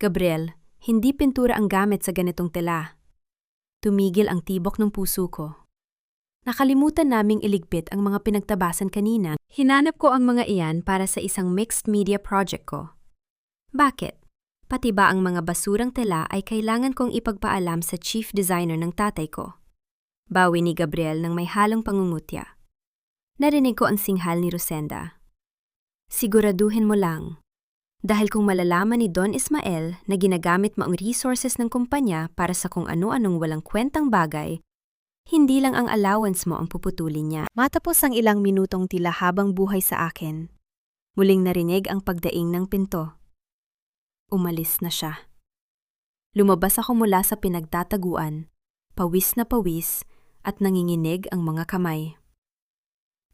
S1: "Gabriel, hindi pintura ang gamit sa ganitong tela." Tumigil ang tibok ng puso ko. Nakalimutan naming iligpit ang mga pinagtabasan kanina. Hinanap ko ang mga iyan para sa isang mixed media project ko. "Bakit? Pati ba ang mga basurang tela ay kailangan kong ipagpaalam sa chief designer ng tatay ko?" Bawi ni Gabriel ng may halong pangungutya. Narinig ko ang singhal ni Rosenda. "Siguraduhin mo lang. Dahil kung malalaman ni Don Ismael na ginagamit mo ang resources ng kumpanya para sa kung ano-anong walang kwentang bagay, hindi lang ang allowance mo ang puputulin niya." Matapos ang ilang minutong tila habang buhay sa akin, muling narinig ang pagdaing ng pinto. Umalis na siya. Lumabas ako mula sa pinagtataguan, pawis na pawis at nanginginig ang mga kamay.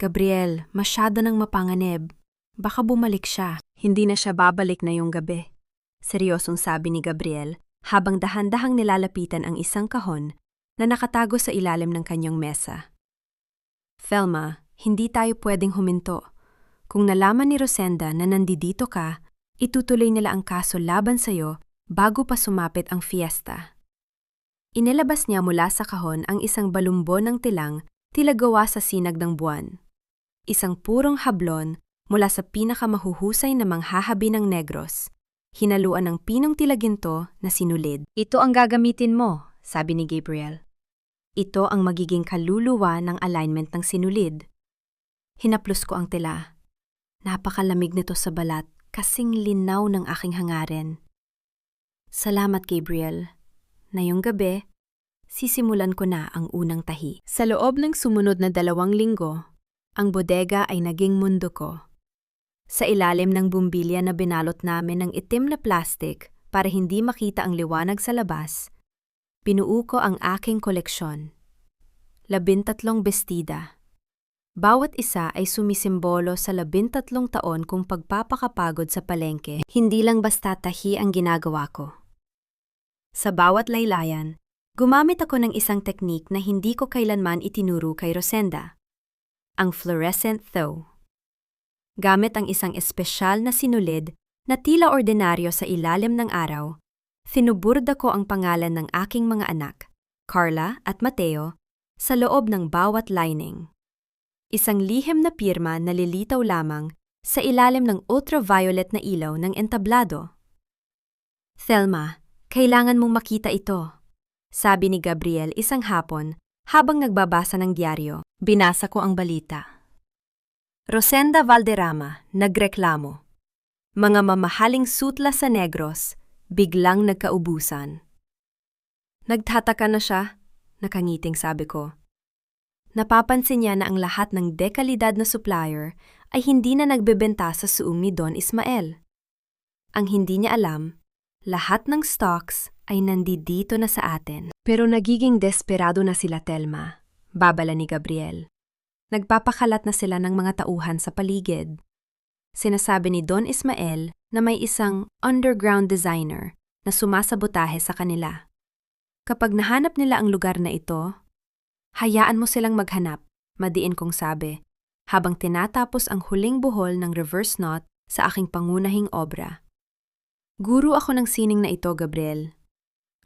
S1: "Gabriel, masyado nang mapanganib. Baka bumalik siya." "Hindi na siya babalik na yung gabi," seryosong sabi ni Gabriel habang dahan-dahang nilalapitan ang isang kahon na nakatago sa ilalim ng kanyang mesa. "Felma, hindi tayo pwedeng huminto. Kung nalaman ni Rosenda na nandito ka, itutuloy nila ang kaso laban sa'yo bago pa sumapit ang fiesta." Inilabas niya mula sa kahon ang isang balumbon ng tilang tila gawa sa sinag ng buwan. Isang purong hablon mula sa pinakamahuhusay na manghahabi ng negros, hinaluan ng pinong tilaginto na sinulid. "Ito ang gagamitin mo," sabi ni Gabriel. "Ito ang magiging kaluluwa ng alignment ng sinulid." Hinaplos ko ang tela. Napakalamig nito sa balat, kasing linaw ng aking hangarin. "Salamat, Gabriel. Ngayong gabi, sisimulan ko na ang unang tahi." Sa loob ng sumunod na 2 linggo, ang bodega ay naging mundo ko. Sa ilalim ng bumbilya na binalot namin ng itim na plastik para hindi makita ang liwanag sa labas, pinuo ko ang aking koleksyon. 13 bestida. Bawat isa ay sumisimbolo sa 13 taon kong pagpapakapagod sa palengke. Hindi lang basta tahi ang ginagawa ko. Sa bawat laylayan, Gumamit ako ng isang teknik na hindi ko kailanman itinuro kay Rosenda. Ang fluorescent thaw. Gamit ang isang espesyal na sinulid na tila ordinaryo sa ilalim ng araw, sinuburda ko ang pangalan ng aking mga anak, Carla at Mateo, sa loob ng bawat lining. Isang lihim na pirma na lilitaw lamang sa ilalim ng ultraviolet na ilaw ng entablado. Thelma, kailangan mong makita ito, sabi ni Gabriel isang hapon habang nagbabasa ng diaryo. Binasa ko ang balita. Rosenda Valderrama, nagreklamo. Mga mamahaling sutla sa Negros, biglang nagkaubusan. Nagtataka na siya, nakangiting sabi ko. Napapansin niya na ang lahat ng dekalidad na supplier ay hindi na nagbebenta sa suong ni Don Ismael. Ang hindi niya alam, lahat ng stocks ay nandito na sa atin. Pero nagiging desperado na sila, Thelma, babala ni Gabriel. Nagpapakalat na sila ng mga tauhan sa paligid. Sinasabi ni Don Ismael na may isang underground designer na sumasabotahe sa kanila. Kapag nahanap nila ang lugar na ito, hayaan mo silang maghanap, madiin kong sabi, habang tinatapos ang huling buhol ng reverse knot sa aking pangunahing obra. Guro ako ng sining na ito, Gabriel.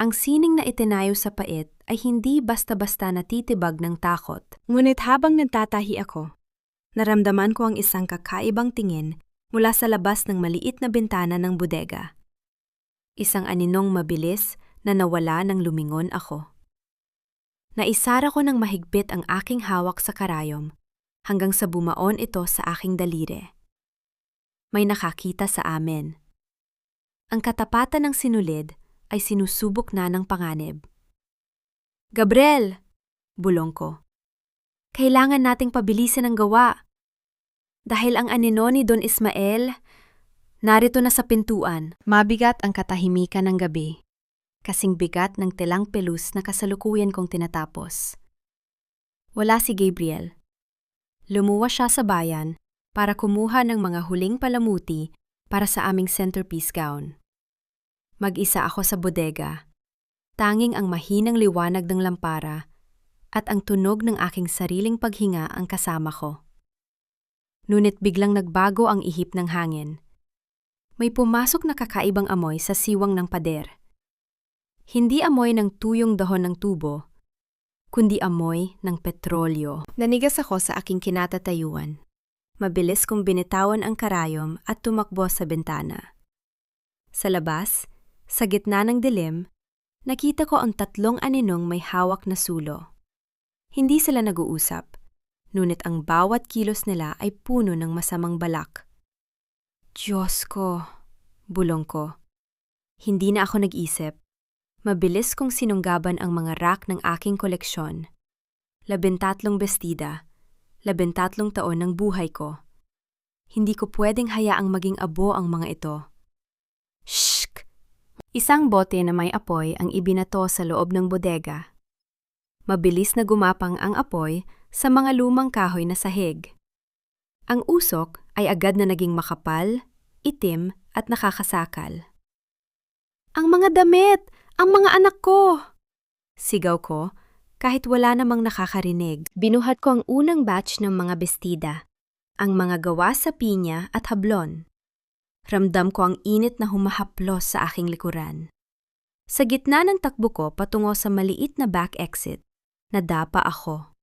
S1: Ang sining na itinayo sa pait ay hindi basta-basta natitibag ng takot. Ngunit habang nagtatahi ako, naramdaman ko ang isang kakaibang tingin mula sa labas ng maliit na bintana ng bodega. Isang aninong mabilis na nawala nang lumingon ako. Naisara ko ng mahigpit ang aking hawak sa karayom hanggang sa bumaon ito sa aking daliri. May nakakita sa amin. Ang katapatan ng sinulid ay sinusubok na ng panganib. Gabriel! Bulong ko. Kailangan nating pabilisin ang gawa. Dahil ang anino ni Don Ismael, narito na sa pintuan. Mabigat ang katahimikan ng gabi. Kasing bigat ng telang pelus na kasalukuyan kong tinatapos. Wala si Gabriel. Lumuwas siya sa bayan para kumuha ng mga huling palamuti para sa aming centerpiece gown. Mag-isa ako sa bodega, tanging ang mahinang liwanag ng lampara at ang tunog ng aking sariling paghinga ang kasama ko. Ngunit biglang nagbago ang ihip ng hangin. May pumasok na kakaibang amoy sa siwang ng pader. Hindi amoy ng tuyong dahon ng tubo, kundi amoy ng petrolyo. Nanigas ako sa aking kinatatayuan. Mabilis kong binitawan ang karayom at tumakbo sa bintana. Sa labas, sa gitna ng dilim, nakita ko ang tatlong aninong may hawak na sulo. Hindi sila nag-uusap, ngunit ang bawat kilos nila ay puno ng masamang balak. Diyos ko, bulong ko. Hindi na ako nag-isip. Mabilis kong sinunggaban ang mga rack ng aking koleksyon. 13 bestida, 13 taon ng buhay ko. Hindi ko pwedeng hayaang maging abo ang mga ito. Shhh! Isang bote na may apoy ang ibinato sa loob ng bodega. Mabilis na gumapang ang apoy sa mga lumang kahoy na sahig. Ang usok ay agad na naging makapal, itim at nakakasakal. Ang mga damit! Ang mga anak ko! Sigaw ko kahit wala namang nakakarinig. Binuhat ko ang unang batch ng mga bestida, ang mga gawa sa pinya at hablon. Ramdam ko ang init na humahaplos sa aking likuran. Sa gitna ng takbo ko patungo sa maliit na back exit, nadapa ako.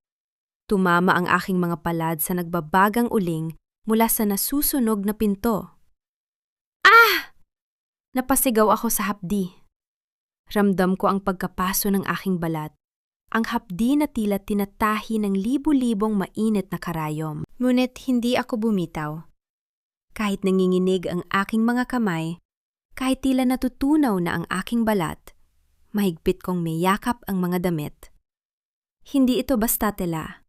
S1: Tumama ang aking mga palad sa nagbabagang uling mula sa nasusunog na pinto. Ah! Napasigaw ako sa hapdi. Ramdam ko ang pagkapaso ng aking balat, ang hapdi na tila tinatahi ng libu-libong mainit na karayom. Ngunit hindi ako bumitaw. Kahit nanginginig ang aking mga kamay, kahit tila natutunaw na ang aking balat, mahigpit kong miyakap ang mga damit. Hindi ito basta tela.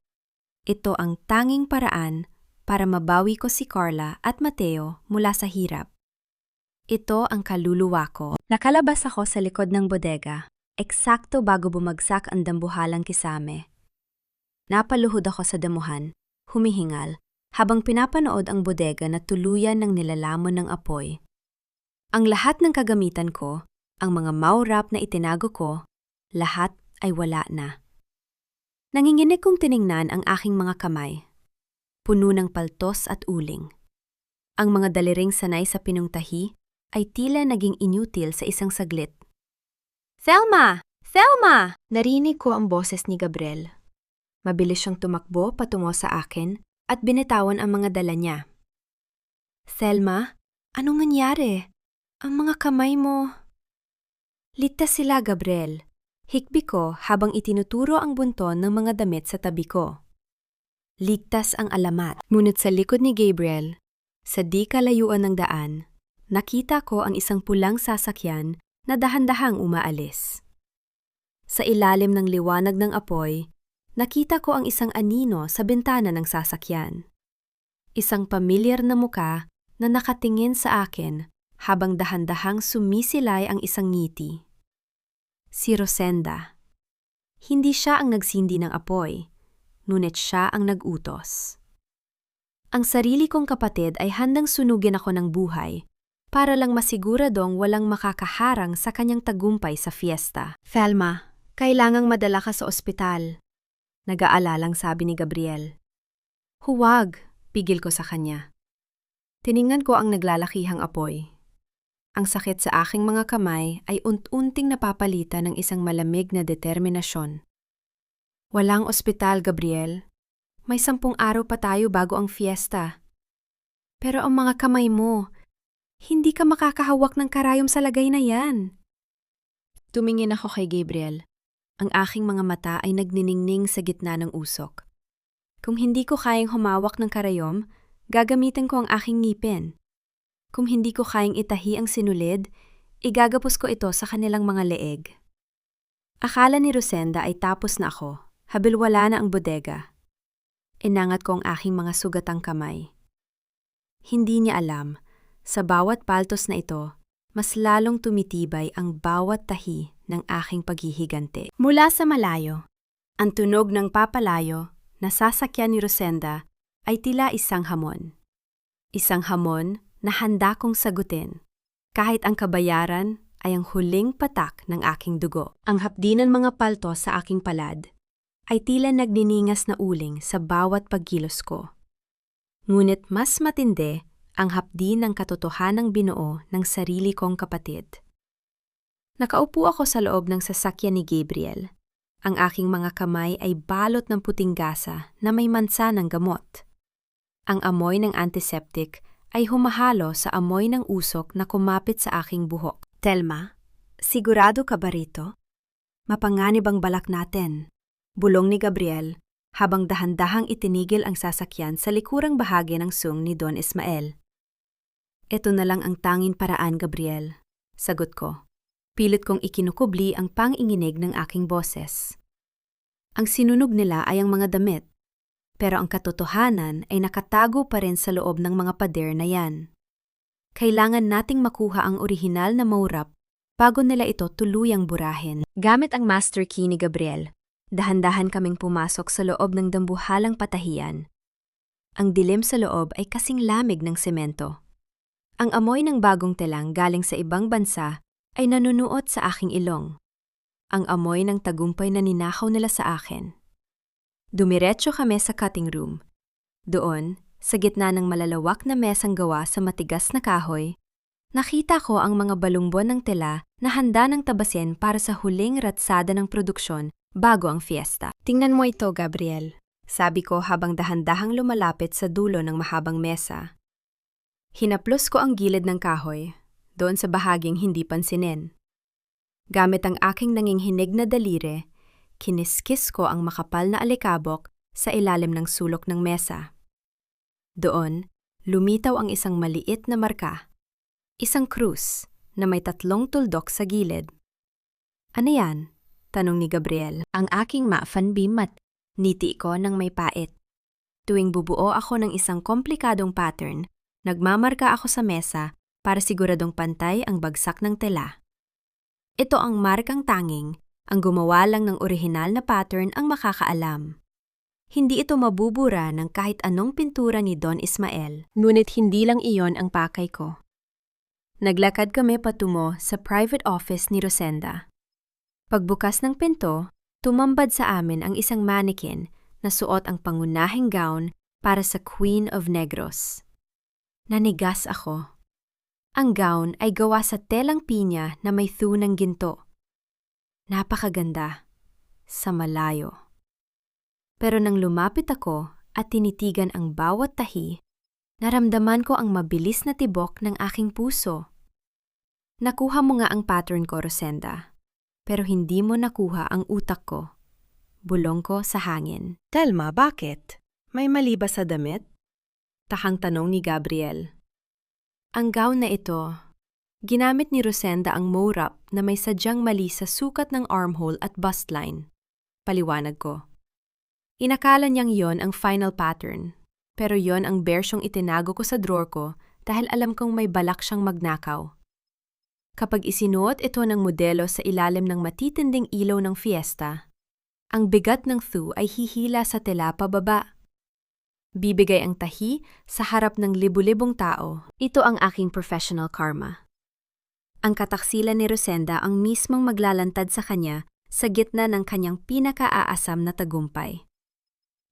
S1: Ito ang tanging paraan para mabawi ko si Carla at Mateo mula sa hirap. Ito ang kaluluwa ko. Nakalabas ako sa likod ng bodega, eksakto bago bumagsak ang dambuhalang kisame. Napaluhod ako sa damuhan, humihingal, habang pinapanood ang bodega na tuluyan ng nilalamon ng apoy. Ang lahat ng kagamitan ko, ang mga mouth wrap na itinago ko, lahat ay wala na. Nanginginig kong tiningnan ang aking mga kamay. Puno ng paltos at uling. Ang mga daliring sanay sa pinungtahi ay tila naging inutil sa isang saglit. "Thelma! Thelma!" Narinig ko ang boses ni Gabriel. Mabilis siyang tumakbo patungo sa akin at binitawan ang mga dala niya. "Thelma, anong nangyari? Ang mga kamay mo..." "Ligtas sila, Gabriel." Hikbi ko habang itinuturo ang bunton ng mga damit sa tabi ko. Ligtas ang alamat. Ngunit sa likod ni Gabriel, sa di kalayuan ng daan, nakita ko ang isang pulang sasakyan na dahan-dahang umaalis. Sa ilalim ng liwanag ng apoy, nakita ko ang isang anino sa bintana ng sasakyan. Isang pamilyar na muka na nakatingin sa akin habang dahan-dahang sumisilay ang isang ngiti. Si Rosenda. Hindi siya ang nagsindi ng apoy, ngunit siya ang nag-utos. Ang sarili kong kapatid ay handang sunugin ako ng buhay para lang masiguradong walang makakaharang sa kanyang tagumpay sa fiesta. "Thelma, kailangang madala ka sa ospital," nag-aalalang sabi ni Gabriel. "Huwag," pigil ko sa kanya. Tiningnan ko ang naglalakihang apoy. Ang sakit sa aking mga kamay ay unti-unting napapalitan ng isang malamig na determinasyon. "Walang ospital, Gabriel. May 10 araw pa tayo bago ang fiesta. Pero ang mga kamay mo, hindi ka makakahawak ng karayom sa lagay na yan." Tumingin ako kay Gabriel. Ang aking mga mata ay nagniningning sa gitna ng usok. Kung hindi ko kayang humawak ng karayom, gagamitin ko ang aking ngipin. Kung hindi ko kayang itahi ang sinulid, igagapos ko ito sa kanilang mga leeg. Akala ni Rosenda ay tapos na ako, habil wala na ang bodega. Inangat ko ang aking mga sugatang kamay. Hindi niya alam, sa bawat paltos na ito, mas lalong tumitibay ang bawat tahi ng aking paghihiganti. Mula sa malayo, ang tunog ng papalayo na sasakyan ni Rosenda ay tila isang hamon. Isang hamon na handa kong sagutin, kahit ang kabayaran ay ang huling patak ng aking dugo. Ang hapdi ng mga paltos sa aking palad ay tila nagniningas na uling sa bawat pagkilos ko. Ngunit mas matindi ang hapdi ng katotohanang binuo ng sarili kong kapatid. Nakaupo ako sa loob ng sasakyan ni Gabriel. Ang aking mga kamay ay balot ng puting gasa na may mansa ng gamot. Ang amoy ng antiseptic ay humahalo sa amoy ng usok na kumapit sa aking buhok. "Thelma, sigurado ka ba rito? Mapanganib ang balak natin," bulong ni Gabriel habang dahan-dahang itinigil ang sasakyan sa likurang bahagi ng sung ni Don Ismael. "Ito na lang ang tanging paraan, Gabriel," sagot ko. Pilit kong ikinukubli ang panginginig ng aking boses. Ang sinunog nila ay ang mga damit, pero ang katotohanan ay nakatago pa rin sa loob ng mga pader na yan. Kailangan nating makuha ang orihinal na maurap bago nila ito tuluyang burahin. Gamit ang master key ni Gabriel, dahan-dahan kaming pumasok sa loob ng dambuhalang patahian. Ang dilim sa loob ay kasing lamig ng semento. Ang amoy ng bagong telang galing sa ibang bansa ay nanunuot sa aking ilong. Ang amoy ng tagumpay na ninakaw nila sa akin. Dumiretso kami sa cutting room. Doon, sa gitna ng malalawak na mesang gawa sa matigas na kahoy, nakita ko ang mga balumbon ng tela na handa ng tabasin para sa huling ratsada ng produksyon bago ang fiesta. "Tingnan mo ito, Gabriel," sabi ko habang dahan-dahang lumalapit sa dulo ng mahabang mesa. Hinaplos ko ang gilid ng kahoy, doon sa bahaging hindi pansinin. Gamit ang aking nanginghinig na daliri, kiniskis ko ang makapal na alikabok sa ilalim ng sulok ng mesa. Doon, lumitaw ang isang maliit na marka, isang krus na may 3 tuldok sa gilid. "Ano yan?" tanong ni Gabriel. "Ang aking mafanbimat," niti ko ng may pait. Tuwing bubuo ako ng isang komplikadong pattern, nagmamarka ako sa mesa para siguradong pantay ang bagsak ng tela. Ito ang markang tanging, ang gumawa lang ng orihinal na pattern ang makakaalam. Hindi ito mabubura ng kahit anong pintura ni Don Ismael. Ngunit hindi lang iyon ang pakay ko. Naglakad kami patungo sa private office ni Rosenda. Pagbukas ng pinto, Tumambad sa amin ang isang mannequin na suot ang pangunahing gown para sa Queen of Negros. Nanigas ako. Ang gown ay gawa sa telang pinya na may thunang ginto. Napakaganda. Sa malayo. Pero nang lumapit ako at tinitigan ang bawat tahi, naramdaman ko ang mabilis na tibok ng aking puso. Nakuha mo nga ang pattern ko, Rosenda. Pero hindi mo nakuha ang utak ko. Bulong ko sa hangin.
S3: Telma, bakit? May mali ba sa damit?
S1: Takang tanong ni Gabriel. Ang gown na ito, ginamit ni Rosenda ang mo-wrap na may sadyang mali sa sukat ng armhole at bustline. Paliwanag ko. Inakala niyang yon ang final pattern, pero yon ang bersyong itinago ko sa drawer ko dahil alam kong may balak siyang magnakaw. Kapag isinuot ito ng modelo sa ilalim ng matitinding ilaw ng fiesta, ang bigat ng thu ay hihila sa tela pababa. Bibigay ang tahi sa harap ng libu-libong tao. Ito ang aking professional karma. Ang kataksilan ni Rosenda ang mismong maglalantad sa kanya sa gitna ng kanyang pinakaaasam na tagumpay.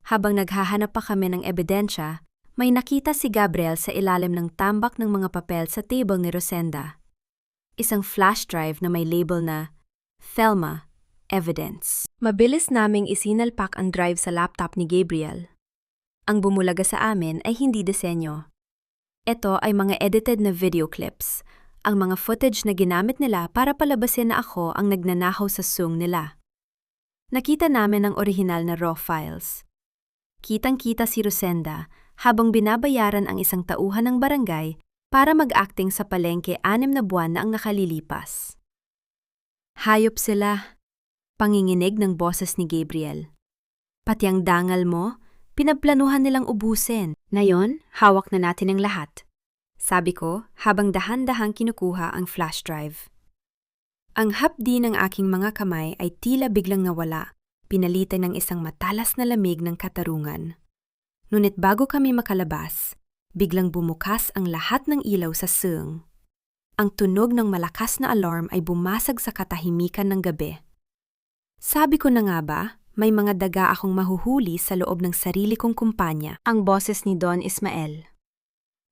S1: Habang naghahanap pa kami ng ebidensya, may nakita si Gabriel sa ilalim ng tambak ng mga papel sa table ni Rosenda. Isang flash drive na may label na Thelma, Evidence. Mabilis naming isinalpak ang drive sa laptop ni Gabriel. Ang bumulaga sa amin ay hindi disenyo. Ito ay mga edited na video clips, ang mga footage na ginamit nila para palabasin na ako ang nagnanahaw sa sung nila. Nakita namin ang orihinal na raw files. Kitang-kita si Rosenda habang binabayaran ang isang tauhan ng barangay para mag-acting sa palengke 6 na buwan na ang nakalilipas. Hayop sila. Panginginig ng boses ni Gabriel. Pati ang dangal mo, pinagplanuhan nilang ubusin. Ngayon, hawak na natin ang lahat. Sabi ko habang dahan-dahang kinukuha ang flash drive. Ang hapdi ng aking mga kamay ay tila biglang nawala, pinalitan ng isang matalas na lamig ng katarungan. Ngunit bago kami makalabas, biglang bumukas ang lahat ng ilaw sa sung. Ang tunog ng malakas na alarm ay bumasag sa katahimikan ng gabi. Sabi ko na nga ba, may mga daga akong mahuhuli sa loob ng sarili kong kumpanya. Ang boses ni Don Ismael.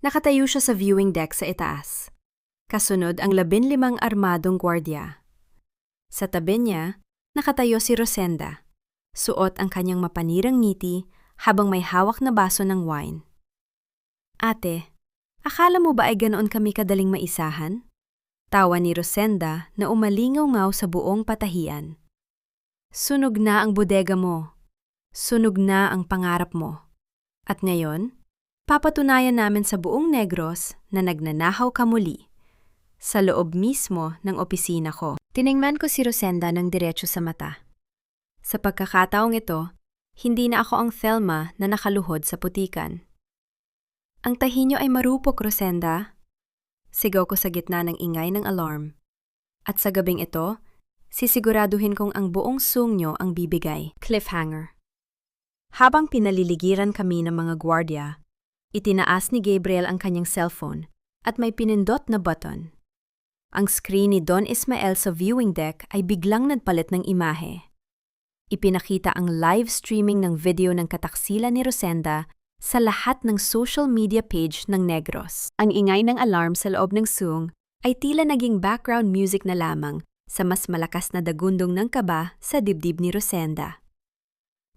S1: Nakatayo siya sa viewing deck sa itaas. Kasunod ang 15 armadong gwardya. Sa tabi niya, nakatayo si Rosenda. Suot ang kanyang mapanirang ngiti habang may hawak na baso ng wine. Ate, akala mo ba ay ganoon kami kadaling maisahan? Tawa ni Rosenda na umalingaw-ngaw sa buong patahian. Sunog na ang bodega mo. Sunog na ang pangarap mo. At ngayon, papatunayan namin sa buong Negros na nagnanahaw ka muli. Sa loob mismo ng opisina ko. Tiningnan ko si Rosenda ng diretso sa mata. Sa pagkakataong ito, hindi na ako ang Thelma na nakaluhod sa putikan. Ang tahi niyo ay marupok, Rosenda. Sigaw ko sa gitna ng ingay ng alarm. At sa gabing ito, sisiguraduhin kong ang buong sung niyo ang bibigay. Cliffhanger. Habang pinaliligiran kami ng mga gwardya, itinaas ni Gabriel ang kanyang cellphone at may pinindot na button. Ang screen ni Don Ismael sa viewing deck ay biglang nagpalit ng imahe. Ipinakita ang live streaming ng video ng kataksilan ni Rosenda sa lahat ng social media page ng Negros. Ang ingay ng alarm sa loob ng sung ay tila naging background music na lamang sa mas malakas na dagundong ng kaba sa dibdib ni Rosenda.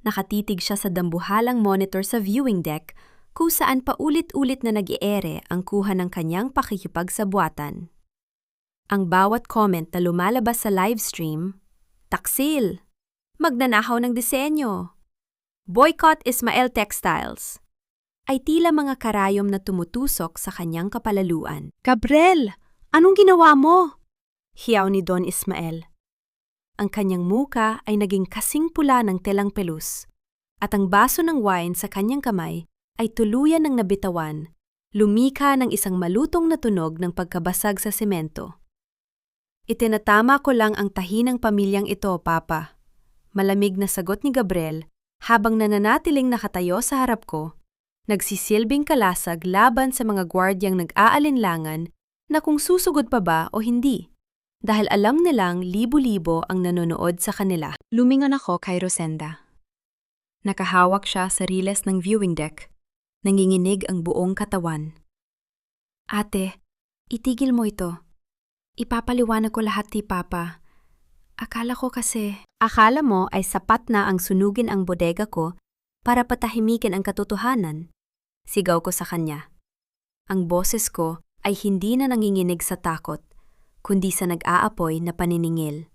S1: Nakatitig siya sa dambuhalang monitor sa viewing deck kung saan paulit-ulit na nag-iere ang kuha ng kanyang pakikipagsabuatan. Ang bawat comment na lumalabas sa livestream, taksil, magnanahaw ng disenyo, boycott Ismael Textiles, ay tila mga karayom na tumutusok sa kanyang kapalaluan.
S3: Gabriel, anong ginawa mo?
S1: Hiyaw ni Don Ismael. Ang kanyang muka ay naging kasing pula ng telang pelus, at ang baso ng wine sa kanyang kamay ay tuluyan ng nabitawan, lumika ng isang malutong na tunog ng pagkabasag sa semento. Itinatama ko lang ang tahi ng pamilyang ito, Papa. Malamig na sagot ni Gabriel habang nananatiling nakatayo sa harap ko, nagsisilbing kalasag laban sa mga gwardyang nag-aalinlangan na kung susugod pa ba o hindi. dahil alam nilang libo-libo ang nanonood sa kanila. Lumingon ako kay Rosenda. Nakahawak siya sa riles ng viewing deck. Nanginginig ang buong katawan. Ate, itigil mo ito. Ipapaliwanag ko lahat ni Papa. Akala ko kasi... Akala mo ay sapat na ang sunugin ang bodega ko para patahimikin ang katotohanan. Sigaw ko sa kanya. Ang boses ko ay hindi na nanginginig sa takot, kundi sa nag-aapoy na paniningil.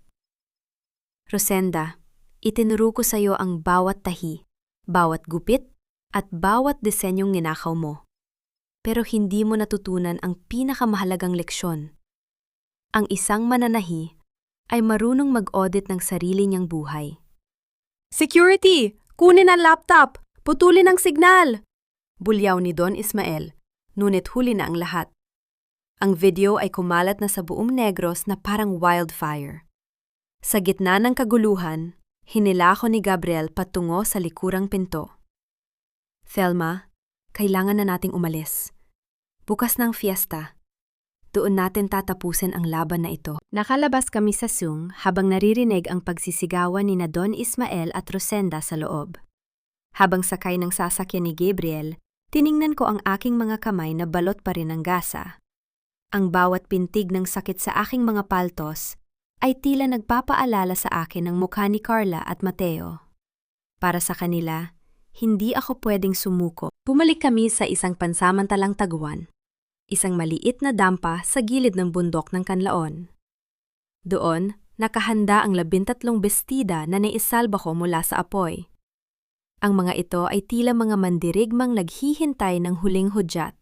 S1: Rosenda, itinuro ko sa iyo ang bawat tahi, bawat gupit, at bawat disenyong ninakaw mo. Pero hindi mo natutunan ang pinakamahalagang leksyon. Ang isang mananahi ay marunong mag-audit ng sarili niyang buhay.
S3: Security! Kunin ang laptop! Putulin ang signal! Bulyaw ni Don Ismael, ngunit huli na ang lahat. Ang video ay kumalat na sa buong Negros na parang wildfire. Sa gitna ng kaguluhan, hinila ako ni Gabriel patungo sa likurang pinto. Thelma, kailangan na nating umalis. Bukas ng fiesta. Doon natin tatapusin ang laban na ito.
S2: Nakalabas kami sa Zoom habang naririnig ang pagsisigawan ni na Don Ismael at Rosenda sa loob. Habang sakay ng sasakyan ni Gabriel, tiningnan ko ang aking mga kamay na balot pa rin ng gasa. Ang bawat pintig ng sakit sa aking mga paltos ay tila nagpapaalala sa akin ng mukha ni Carla at Mateo. Para sa kanila, hindi ako pwedeng sumuko.
S1: Bumalik kami sa isang pansamantalang taguan. Isang maliit na dampa sa gilid ng bundok ng Kanlaon. Doon, nakahanda ang 13 bestida na naisalba ko mula sa apoy. Ang mga ito ay tila mga mandirigmang naghihintay ng huling hudyat.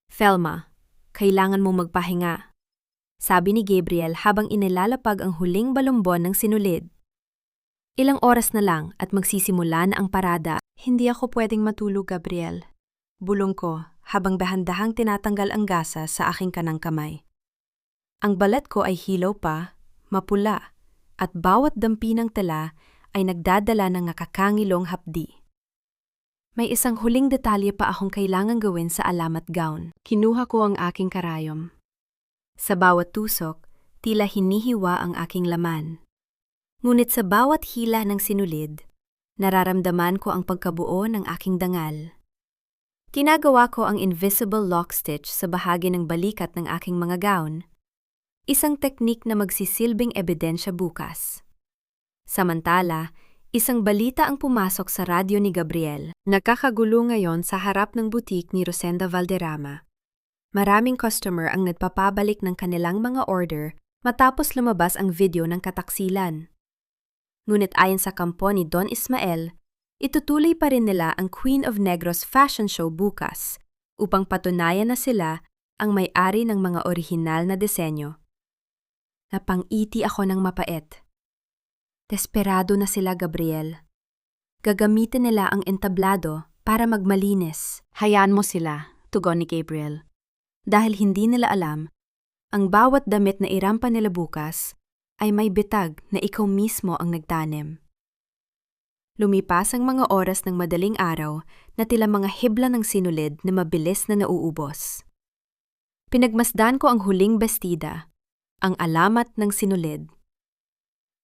S1: Thelma, kailangan mo magpahinga, sabi ni Gabriel habang inilalapag ang huling balumbon ng sinulid. Ilang oras na lang at magsisimula na ang parada.
S3: Hindi ako pwedeng matulog, Gabriel. Bulong ko habang dahan-dahang tinatanggal ang gasa sa aking kanang kamay. Ang balat ko ay hilaw pa, mapula, at bawat dampi ng tela ay nagdadala ng nakakangilong hapdi. May isang huling detalye pa akong kailangang gawin sa alamat gown. Kinuha ko ang aking karayom. Sa bawat tusok, tila hinihiwa ang aking laman. Ngunit sa bawat hila ng sinulid, nararamdaman ko ang pagkabuo ng aking dangal. Ginagawa ko ang invisible lock stitch sa bahagi ng balikat ng aking mga gown. Isang teknik na magsisilbing ebidensya bukas. Samantala, isang balita ang pumasok sa radyo ni Gabriel. Nakakagulo ngayon sa harap ng butik ni Rosenda Valderrama. Maraming customer ang nagpapabalik ng kanilang mga order matapos lumabas ang video ng kataksilan. Ngunit ayon sa kampo ni Don Ismael, itutuloy pa rin nila ang Queen of Negros fashion show bukas upang patunayan na sila ang may-ari ng mga orihinal na disenyo. Napang-iti ako ng mapait. Desperado na sila, Gabriel. Gagamitin nila ang entablado para magmalinis.
S2: Hayaan mo sila, tugon ni Gabriel.
S1: Dahil hindi nila alam, ang bawat damit na irampa nila bukas ay may bitag na ikaw mismo ang nagtanim. Lumipas ang mga oras ng madaling araw na tila mga hibla ng sinulid na mabilis na nauubos. Pinagmasdan ko ang huling bestida, ang alamat ng sinulid.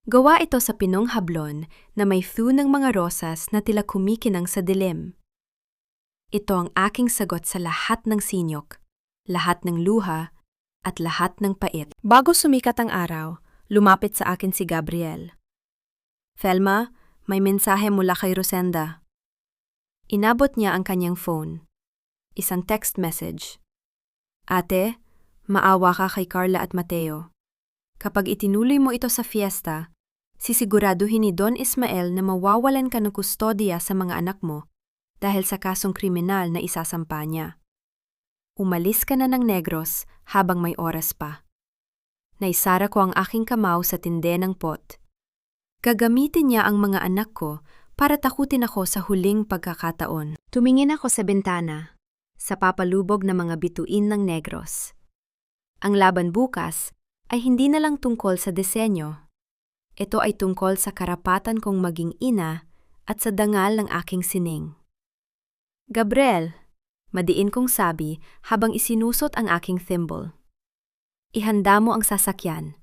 S1: Gawa ito sa pinong hablon na may thu ng mga rosas na tila kumikinang sa dilim. Ito ang aking sagot sa lahat ng sinyok, lahat ng luha, at lahat ng pait.
S3: Bago sumikat ang araw, lumapit sa akin si Gabriel.
S1: Thelma, may mensahe mula kay Rosenda. Inabot niya ang kanyang phone. Isang text message. Ate, maawa ka kay Carla at Mateo. Kapag itinuloy mo ito sa fiesta, sisiguraduhin ni Don Ismael na mawawalan ka ng kustodiya sa mga anak mo dahil sa kasong kriminal na isasampa niya. Umalis ka na ng Negros habang may oras pa. Naisara ko ang aking kamao sa tinde ng pot. Gagamitin niya ang mga anak ko para takutin ako sa huling pagkakataon.
S2: Tumingin ako sa bintana, sa papalubog na mga bituin ng Negros.
S1: Ang laban bukas ay hindi na lang tungkol sa disenyo. Ito ay tungkol sa karapatan kong maging ina at sa dangal ng aking sining. Gabriel, madiin kong sabi habang isinusot ang aking thimble. ihanda mo ang sasakyan.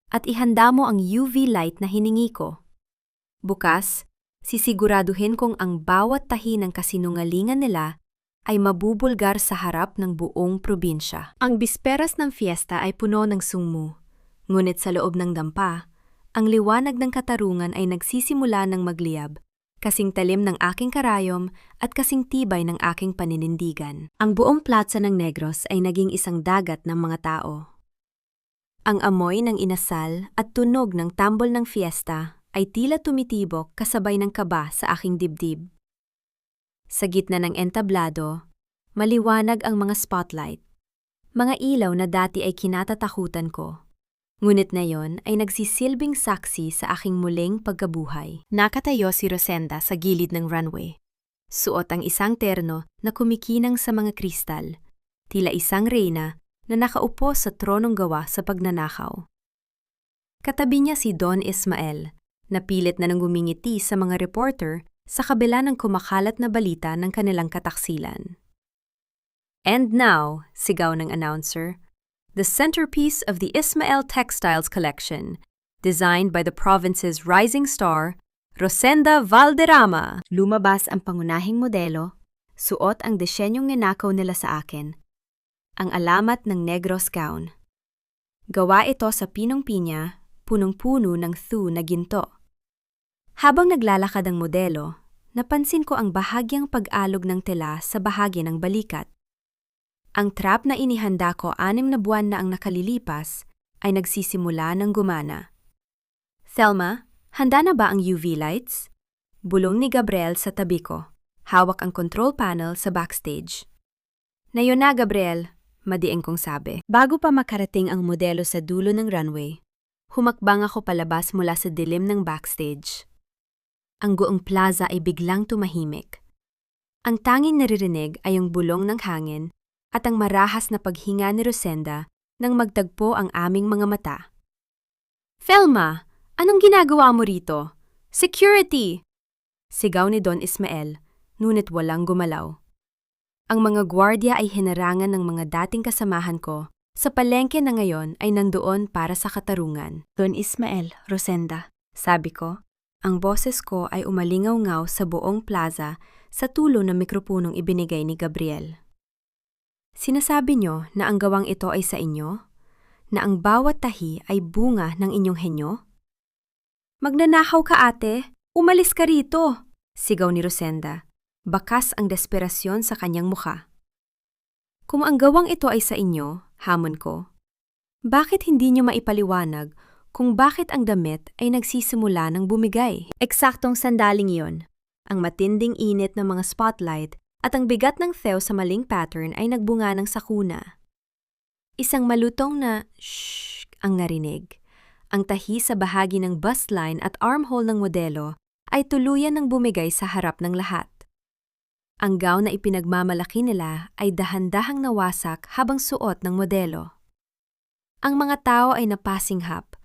S1: At ihanda mo ang UV light na hiningi ko. Bukas, sisiguraduhin kong ang bawat tahi ng kasinungalingan nila ay mabubulgar sa harap ng buong probinsya. Ang bisperas ng fiesta ay puno ng sungmu, ngunit sa loob ng dampa, ang liwanag ng katarungan ay nagsisimula ng magliyab, kasing talim ng aking karayom at kasing tibay ng aking paninindigan. Ang buong platsa ng Negros ay naging isang dagat ng mga tao. Ang amoy ng inasal at tunog ng tambol ng fiesta ay tila tumitibok kasabay ng kaba sa aking dibdib. Sa gitna ng entablado, maliwanag ang mga spotlight, mga ilaw na dati ay kinatatakutan ko. Ngunit ngayon ay nagsisilbing saksi sa aking muling pagkabuhay. Nakatayo si Rosenda sa gilid ng runway. Suot ang isang terno na kumikinang sa mga kristal, tila isang reyna na nakaupo sa tronong gawa sa pagnanakaw. Katabi niya si Don Ismael, na pilit na nang gumingiti sa mga reporter sa kabila ng kumakalat na balita ng kanilang kataksilan. And now, sigaw ng announcer, the centerpiece of the Ismael Textiles Collection, designed by the province's rising star, Rosenda Valderrama. Lumabas ang pangunahing modelo, suot ang disenyong ninakaw nila sa akin, ang alamat ng Negros gown. Gawa ito sa pinong pinya, punong-puno ng thu na ginto. Habang naglalakad ang modelo, napansin ko ang bahagyang pag-alog ng tela sa bahagi ng balikat. Ang trap na inihanda ko 6 na buwan na ang nakalilipas ay nagsisimula ng gumana. Thelma, handa na ba ang UV lights? Bulong ni Gabriel sa tabi ko, hawak ang control panel sa backstage. Nayon na, Gabriel, madieng kong sabi. Bago pa makarating ang modelo sa dulo ng runway, humakbang ako palabas mula sa dilim ng backstage. Ang buong plaza ay biglang tumahimik. Ang tanging naririnig ay ang bulong ng hangin at ang marahas na paghinga ni Rosenda nang magtagpo ang aming mga mata. Thelma, anong ginagawa mo rito? Security! Sigaw ni Don Ismael, ngunit walang gumalaw. Ang mga gwardya ay hinarangan ng mga dating kasamahan ko sa palengke na ngayon ay nandoon para sa katarungan. Don Ismael, Rosenda, sabi ko. Ang boses ko ay umalingaw-ngaw sa buong plaza sa tulo ng mikropunong ibinigay ni Gabriel. Sinasabi niyo na ang gawang ito ay sa inyo? Na ang bawat tahi ay bunga ng inyong henyo? Magnanakaw ka, ate! Umalis ka rito! Sigaw ni Rosenda. Bakas ang desperasyon sa kanyang mukha. Kung ang gawang ito ay sa inyo, hamon ko, bakit hindi niyo maipaliwanag kung bakit ang damit ay nagsisimula ng bumigay? Eksaktong sandaling iyon. Ang matinding init ng mga spotlight at ang bigat ng theo sa maling pattern ay nagbunga ng sakuna. Isang malutong na shhh ang narinig. Ang tahi sa bahagi ng bust line at armhole ng modelo ay tuluyan ng bumigay sa harap ng lahat. Ang gown na ipinagmamalaki nila ay dahan-dahang nawasak habang suot ng modelo. Ang mga tao ay napasinghap.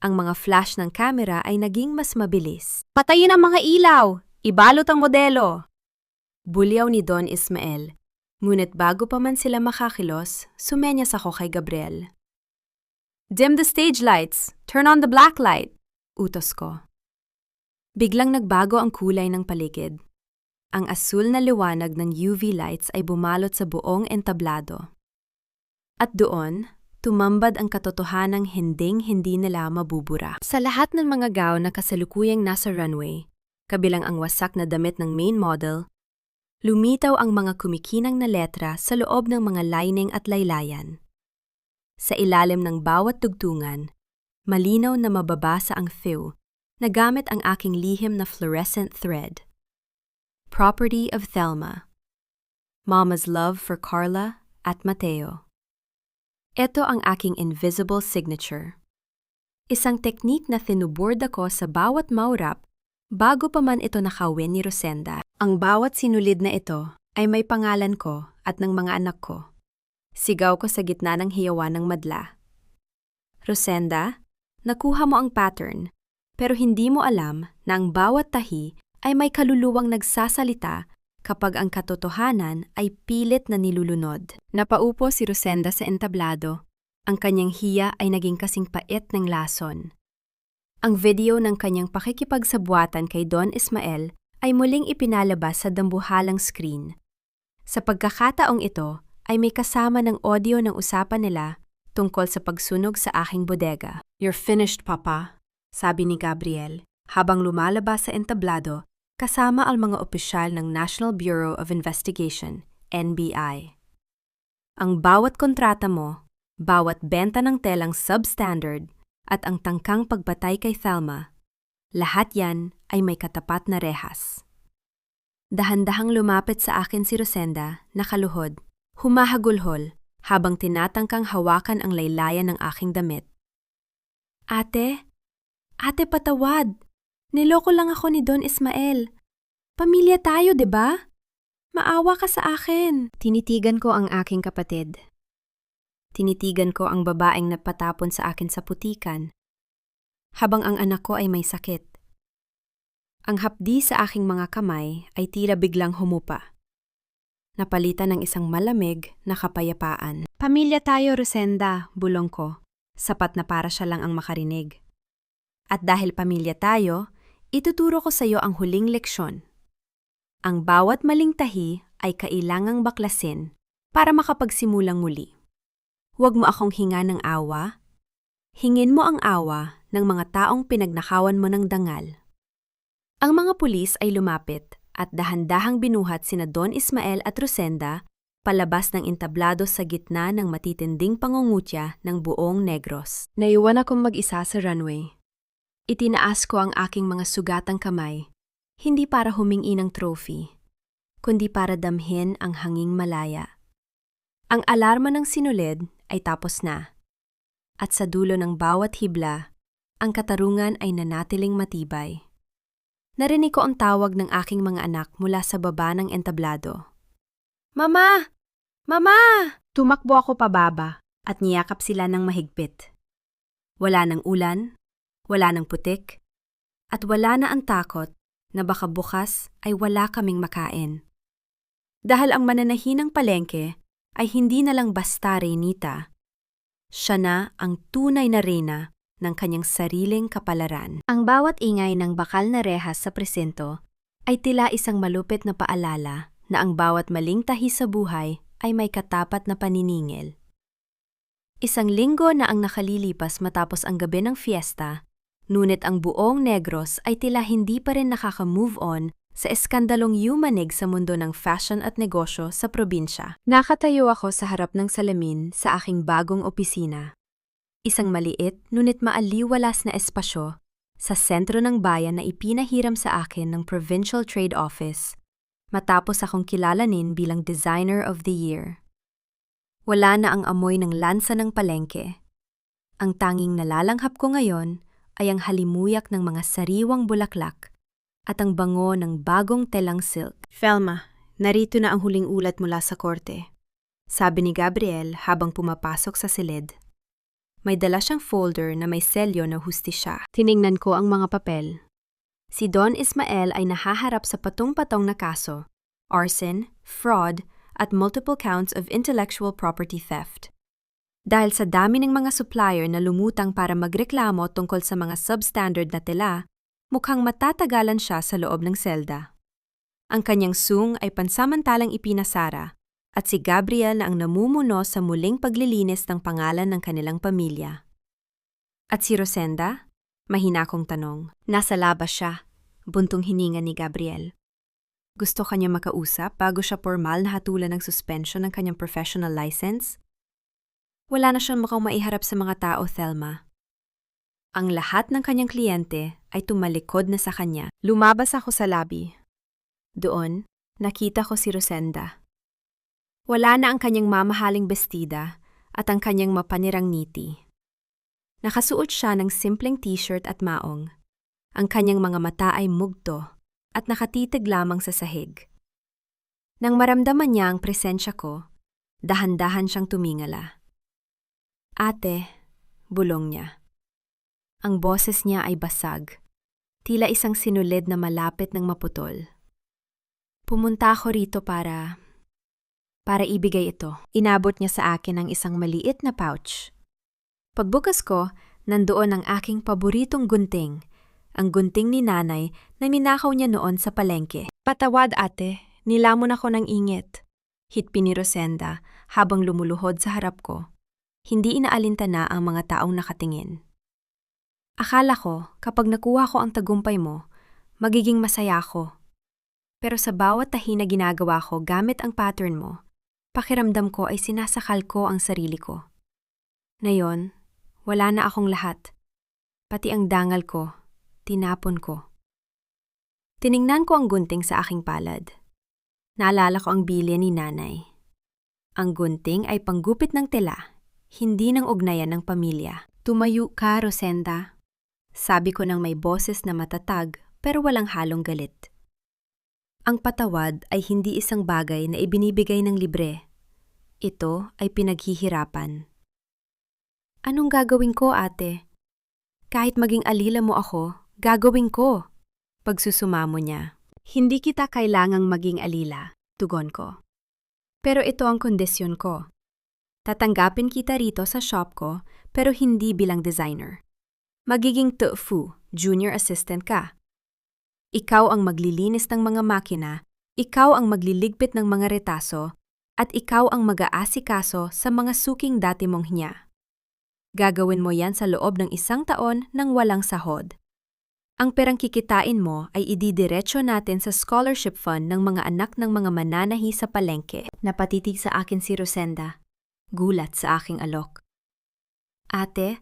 S1: Ang mga flash ng kamera ay naging mas mabilis. Patayin ang mga ilaw! Ibalot ang modelo! Bulyaw ni Don Ismael. Ngunit bago pa man sila makakilos, sumenyas ako kay Gabriel. Dim the stage lights! Turn on the black light! Utos ko. Biglang nagbago ang kulay ng paligid. Ang asul na liwanag ng UV lights ay bumalot sa buong entablado. At doon, tumambad ang katotohanang hinding-hindi nila mabubura. Sa lahat ng mga gown na kasalukuyang nasa runway, kabilang ang wasak na damit ng main model, lumitaw ang mga kumikinang na letra sa loob ng mga lining at laylayan. Sa ilalim ng bawat tugtungan, malinaw na mababasa ang theo na gamit ang aking lihim na fluorescent thread. Property of Thelma. Mama's love for Carla at Mateo. Ito ang aking invisible signature. Isang teknik na tinubord ako sa bawat maurap bago pa man ito nakawin ni Rosenda. Ang bawat sinulid na ito ay may pangalan ko at ng mga anak ko. Sigaw ko sa gitna ng hiyawan ng madla. Rosenda, nakuha mo ang pattern, pero hindi mo alam na ang bawat tahi ay may kaluluwang nagsasalita kapag ang katotohanan ay pilit na nilulunod. Napaupo si Rosenda sa entablado,
S2: Ang kanyang hiya ay naging kasing pait ng lason. Ang video ng kanyang pakikipagsabwatan kay Don Ismael ay muling ipinalabas sa dambuhalang screen. Sa pagkakataong ito ay may kasama ng audio ng usapan nila tungkol sa pagsunog sa aking bodega. "You're finished, Papa," sabi ni Gabriel habang lumalabas sa entablado kasama ang mga opisyal ng National Bureau of Investigation, NBI. "Ang bawat kontrata mo, bawat benta ng telang substandard at ang tangkang pagbatay kay Thelma, lahat yan ay may katapat na rehas." Dahan-dahang lumapit sa akin si Rosenda, nakaluhod, humahagulhol, habang tinatangkang hawakan ang laylayan ng aking damit. Ate patawad. Niloko lang ako ni Don Ismael. Pamilya tayo, 'di ba? Maawa ka sa akin." Tinitigan ko ang aking kapatid. Tinitigan ko ang babaeng napatapon sa akin sa putikan, habang ang anak ko ay may sakit. Ang hapdi sa aking mga kamay ay tila biglang humupa. Napalitan ng isang malamig na kapayapaan. "Pamilya tayo, Rosenda," bulong ko. Sapat na para siya lang ang makarinig. "At dahil pamilya tayo, ituturo ko sa iyo ang huling leksyon. Ang bawat maling tahi ay kailangang baklasin para makapagsimulang muli. Huwag mo akong hinga ng awa. Hingin mo ang awa ng mga taong pinagnakawan mo ng dangal." Ang mga pulis ay lumapit at dahan-dahang binuhat sina Don Ismael at Rosenda palabas ng entablado sa gitna ng matitinding pangungutya ng buong Negros. Naiwan akong mag-isa sa runway. Itinaas ko ang aking mga sugatang kamay, hindi para humingi ng trophy, kundi para damhin ang hanging malaya. Ang alarma ng sinulid ay tapos na, at sa dulo ng bawat hibla, ang katarungan ay nanatiling matibay. Narinig ko ang tawag ng aking mga anak mula sa baba ng entablado. "Mama! Mama!" Tumakbo ako pababa at niyakap sila ng mahigpit. Wala ng ulan, wala ng putik, at wala na ang takot na baka bukas ay wala kaming makain. Dahil ang mananahinang palengke ay hindi na lang basta reynita. Siya na ang tunay na reyna ng kanyang sariling kapalaran. Ang bawat ingay ng bakal na rehas sa presinto ay tila isang malupit na paalala na ang bawat maling tahi sa buhay ay may katapat na paniningil. Isang linggo na ang nakalilipas matapos ang gabi ng fiesta, ngunit ang buong Negros ay tila hindi pa rin nakaka-move on sa eskandalong yumanig sa mundo ng fashion at negosyo sa probinsya. Nakatayo ako sa harap ng salamin sa aking bagong opisina. Isang maliit ngunit maaliwalas na espasyo sa sentro ng bayan na ipinahiram sa akin ng Provincial Trade Office matapos akong kilalanin bilang Designer of the Year. Wala na ang amoy ng lansa ng palengke. Ang tanging nalalanghap ko ngayon ay ang halimuyak ng mga sariwang bulaklak at ang bango ng bagong telang silk. "Thelma, narito na ang huling ulat mula sa korte," sabi ni Gabriel habang pumapasok sa silid. May dala siyang folder na may selyo na hustisya. Tiningnan ko ang mga papel. Si Don Ismael ay nahaharap sa patong-patong na kaso, arson, fraud, at multiple counts of intellectual property theft. Dahil sa dami ng mga supplier na lumutang para magreklamo tungkol sa mga substandard na tela, mukhang matatagalan siya sa loob ng selda. Ang kanyang sung ay pansamantalang ipinasara at si Gabriel na ang namumuno sa muling paglilinis ng pangalan ng kanilang pamilya. At si Rosenda? Mahina kong tanong. Nasa labas siya, buntong hininga ni Gabriel. Gusto kanya makausap bago siya formal na hatulan ng suspension ng kanyang professional license? Wala na siyang mukhang maiharap sa mga tao, Thelma. Ang lahat ng kanyang kliyente ay tumalikod na sa kanya. Lumabas ako sa lobby. Doon, nakita ko si Rosenda. Wala na ang kanyang mamahaling bestida at ang kanyang mapanirang ngiti. Nakasuot siya ng simpleng t-shirt at maong. Ang kanyang mga mata ay mugto at nakatitig lamang sa sahig. Nang maramdaman niya ang presensya ko, dahan-dahan siyang tumingala. "Ate," bulong niya. Ang boses niya ay basag, tila isang sinulid na malapit ng maputol. "Pumunta ako rito para ibigay ito." Inabot niya sa akin ang isang maliit na pouch.
S1: Pagbukas ko, nandoon ang aking paboritong gunting, ang gunting ni nanay na ninakaw niya noon sa palengke.
S3: Patawad ate, nilamon ako ng ingit.
S1: Hitpi ni Rosenda habang lumuluhod sa harap ko. Hindi inaalintana ang mga taong nakatingin. Akala ko kapag nakuha ko ang tagumpay mo, magiging masaya ako. Pero sa bawat tahi na ginagawa ko gamit ang pattern mo, pakiramdam ko ay sinasakal ko ang sarili ko. Ngayon, wala na akong lahat. Pati ang dangal ko, tinapon ko. Tiningnan ko ang gunting sa aking palad. Naalala ko ang bilya ni nanay. Ang gunting ay panggupit ng tela, hindi ng ugnayan ng pamilya. Tumayo ka, Rosenda. Sabi ko nang may boses na matatag pero walang halong galit. Ang patawad ay hindi isang bagay na ibinibigay ng libre. Ito ay pinaghihirapan. Anong gagawin ko, ate? Kahit maging alila mo ako, gagawin ko. Pagsusumamo niya. Hindi kita kailangang maging alila, tugon ko. Pero ito ang kondisyon ko. Tatanggapin kita rito sa shop ko, pero hindi bilang designer. Magiging tofu, junior assistant ka. Ikaw ang maglilinis ng mga makina, ikaw ang magliligpit ng mga retaso, at ikaw ang mag-aasikaso sa mga suking dati mong hinya. Gagawin mo yan sa loob ng 1 taon nang walang sahod. Ang perang kikitain mo ay ididiretso natin sa scholarship fund ng mga anak ng mga mananahi sa palengke. Napatitig sa akin si Rosenda. Gulat sa aking alok. Ate,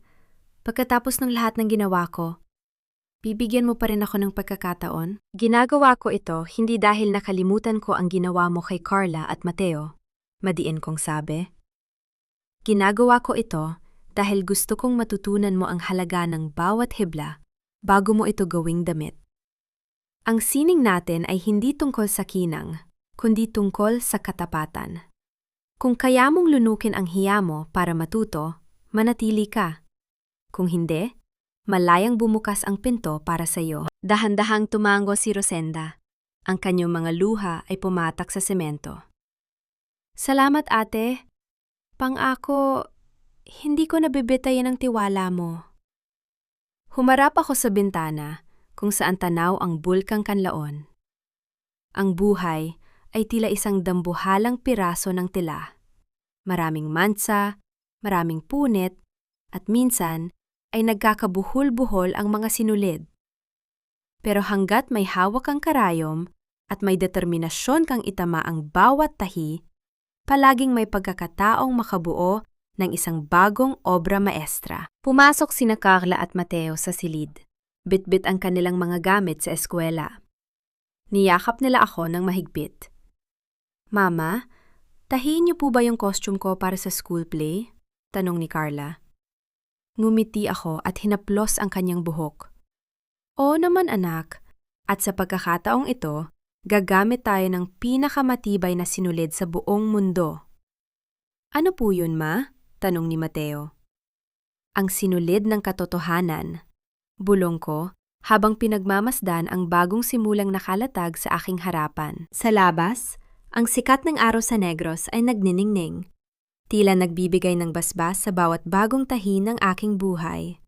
S1: pagkatapos ng lahat ng ginawa ko, bibigyan mo pa rin ako ng pagkakataon? Ginagawa ko ito hindi dahil nakalimutan ko ang ginawa mo kay Carla at Mateo. Madiin kong sabi. Ginagawa ko ito dahil gusto kong matutunan mo ang halaga ng bawat hibla bago mo ito gawing damit. Ang sining natin ay hindi tungkol sa kinang, kundi tungkol sa katapatan. Kung kaya mong lunukin ang hiya mo para matuto, manatili ka. Kung hindi, malayang bumukas ang pinto para sa iyo. Dahan-dahang tumango si Rosenda. Ang kanyang mga luha ay pumatak sa semento. Salamat, ate. Pang-ako, hindi ko nabibitayin ang tiwala mo. Humarap ako sa bintana kung saan tanaw ang bulkang Kanlaon. Ang buhay ay tila isang dambuhalang piraso ng tela. Maraming mansa, maraming punit, at minsan ay nagkakabuhol-buhol ang mga sinulid. Pero hanggat may hawak kang karayom at may determinasyon kang itama ang bawat tahi, palaging may pagkakataong makabuo ng isang bagong obra maestra. Pumasok sina Carla at Mateo sa silid. Bitbit ang kanilang mga gamit sa eskwela. Niyakap nila ako ng mahigpit. Mama, tahiin niyo po ba yung costume ko para sa school play? Tanong ni Carla. Ngumiti ako at hinaplos ang kanyang buhok. Oo naman anak, at sa pagkakataong ito, gagamit tayo ng pinakamatibay na sinulid sa buong mundo. Ano po yun, ma? Tanong ni Mateo. Ang sinulid ng katotohanan. Bulong ko habang pinagmamasdan ang bagong simulang nakalatag sa aking harapan. Sa labas, ang sikat ng araw sa Negros ay nagniningning. Tila nagbibigay ng basbas sa bawat bagong tahi ng aking buhay.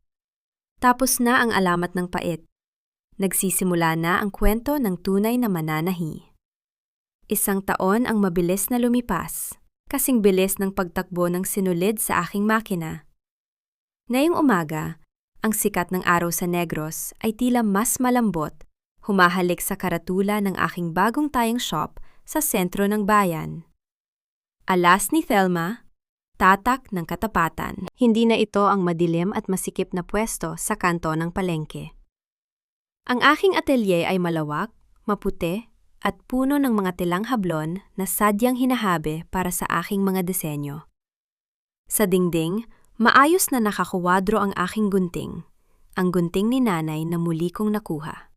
S1: Tapos na ang alamat ng pait. Nagsisimula na ang kwento ng tunay na mananahi. 1 taon ang mabilis na lumipas. Kasing bilis ng pagtakbo ng sinulid sa aking makina. Ngayong umaga, ang sikat ng araw sa Negros ay tila mas malambot, humahalik sa karatula ng aking bagong tayong shop sa sentro ng bayan. Alas ni Thelma, tatak ng katapatan. Hindi na ito ang madilim at masikip na pwesto sa kanto ng palengke. Ang aking atelier ay malawak, maputi, at puno ng mga tilang hablon na sadyang hinahabe para sa aking mga disenyo. Sa dingding, maayos na nakakuwadro ang aking gunting, ang gunting ni nanay na muli kong nakuha.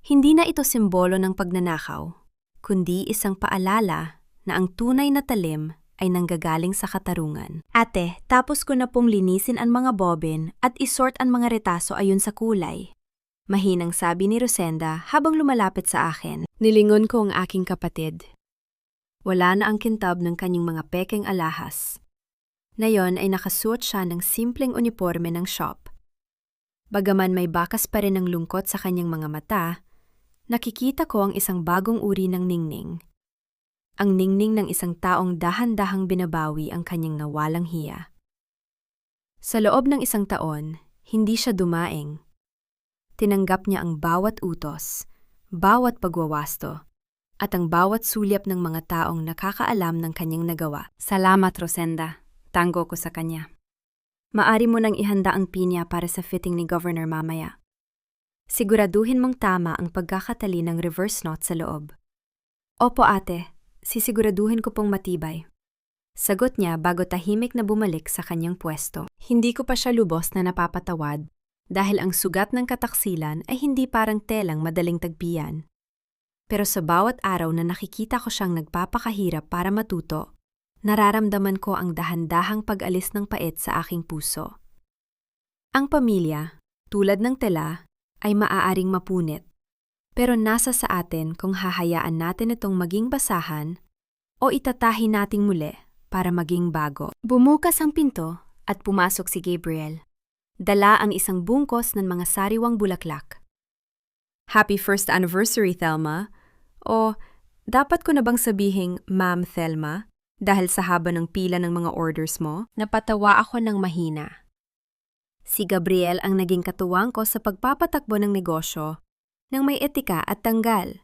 S1: Hindi na ito simbolo ng pagnanakaw, kundi isang paalala na ang tunay na talim ay nanggagaling sa katarungan. Ate, tapos ko na pong linisin ang mga bobbin at isort ang mga retaso ayon sa kulay. Mahinang sabi ni Rosenda habang lumalapit sa akin. Nilingon ko ang aking kapatid. Wala na ang kintab ng kanyang mga pekeng alahas. Ngayon ay nakasuot siya ng simpleng uniforme ng shop. Bagaman may bakas pa rin ng lungkot sa kanyang mga mata, nakikita ko ang isang bagong uri ng ningning. Ang ningning ng isang taong dahan-dahang binabawi ang kanyang nawalang hiya. Sa loob ng isang taon, hindi siya dumaing. Tinanggap niya ang bawat utos, bawat pagwawasto, at ang bawat sulyap ng mga taong nakakaalam ng kanyang nagawa. Salamat, Rosenda. Tango ko sa kanya. Maari mo nang ihanda ang pinya para sa fitting ni Governor mamaya. Siguraduhin mong tama ang pagkakatali ng reverse knot sa loob. Opo ate, sisiguraduhin ko pong matibay. Sagot niya bago tahimik na bumalik sa kanyang pwesto. Hindi ko pa siya lubos na napapatawad dahil ang sugat ng kataksilan ay hindi parang telang madaling tagpian. Pero sa bawat araw na nakikita ko siyang nagpapakahirap para matuto, nararamdaman ko ang dahan-dahang pag-alis ng pait sa aking puso. Ang pamilya, tulad ng tela, ay maaaring mapunit. Pero nasa sa atin kung hahayaan natin itong maging basahan o itatahi nating muli para maging bago. Bumukas ang pinto at pumasok si Gabriel. Dala ang isang bungkos ng mga sariwang bulaklak. Happy first anniversary, Thelma. O, dapat ko na bang sabihing Ma'am Thelma? Dahil sa haba ng pila ng mga orders mo, napatawa ako ng mahina. Si Gabriel ang naging katuwang ko sa pagpapatakbo ng negosyo nang may etika at tanggal.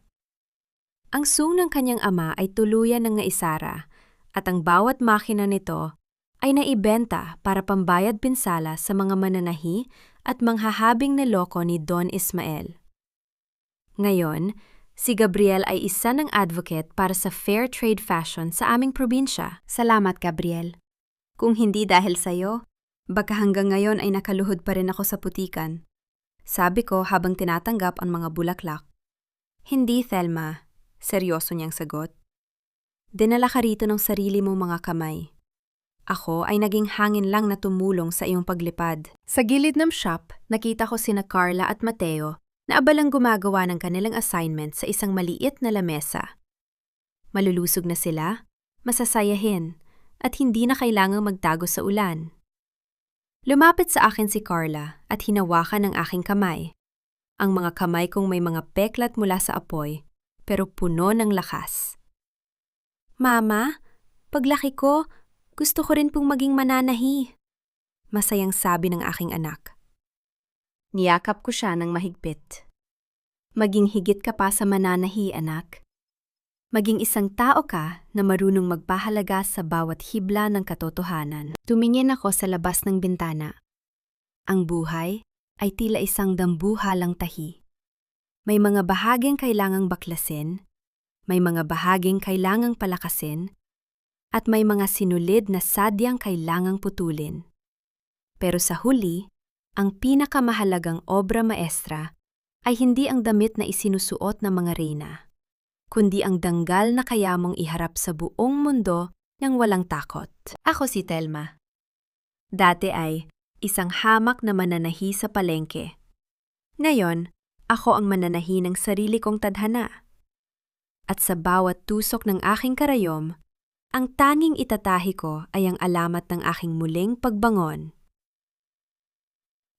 S1: Ang sung ng kanyang ama ay tuluyan ng naisara at ang bawat makina nito ay naibenta para pambayad pinsala sa mga mananahi at manghahabing niloko ni Don Ismael. Ngayon, si Gabriel ay isa ng advocate para sa fair trade fashion sa aming probinsya. Salamat, Gabriel. Kung hindi dahil sa'yo, baka hanggang ngayon ay nakaluhod pa rin ako sa putikan. Sabi ko habang tinatanggap ang mga bulaklak. Hindi, Thelma. Seryoso niyang sagot. Dinala ka rito ng sarili mong mga kamay. Ako ay naging hangin lang na tumulong sa iyong paglipad. Sa gilid ng shop, nakita ko sina Carla at Mateo na abalang gumagawa ng kanilang assignment sa isang maliit na lamesa. Malulusog na sila, masasayahin, at hindi na kailangang magtago sa ulan. Lumapit sa akin si Carla at hinawakan ang aking kamay. Ang mga kamay kong may mga peklat mula sa apoy, pero puno ng lakas. Mama, paglaki ko, gusto ko rin pong maging mananahi. Masayang sabi ng aking anak. Niyakap ko siya ng mahigpit. Maging higit ka pa sa mananahi, anak. Maging isang tao ka na marunong magpahalaga sa bawat hibla ng katotohanan. Tumingin ako sa labas ng bintana. Ang buhay ay tila isang dambuhalang tahi. May mga bahaging kailangang baklasin, may mga bahaging kailangang palakasin, at may mga sinulid na sadyang kailangang putulin. Pero sa huli, ang pinakamahalagang obra maestra ay hindi ang damit na isinusuot ng mga reyna, kundi ang danggal na kaya mong iharap sa buong mundo ng walang takot. Ako si Thelma. Dati ay isang hamak na mananahi sa palengke. Ngayon, ako ang mananahi ng sarili kong tadhana. At sa bawat tusok ng aking karayom, ang tanging itatahi ko ay ang alamat ng aking muling pagbangon.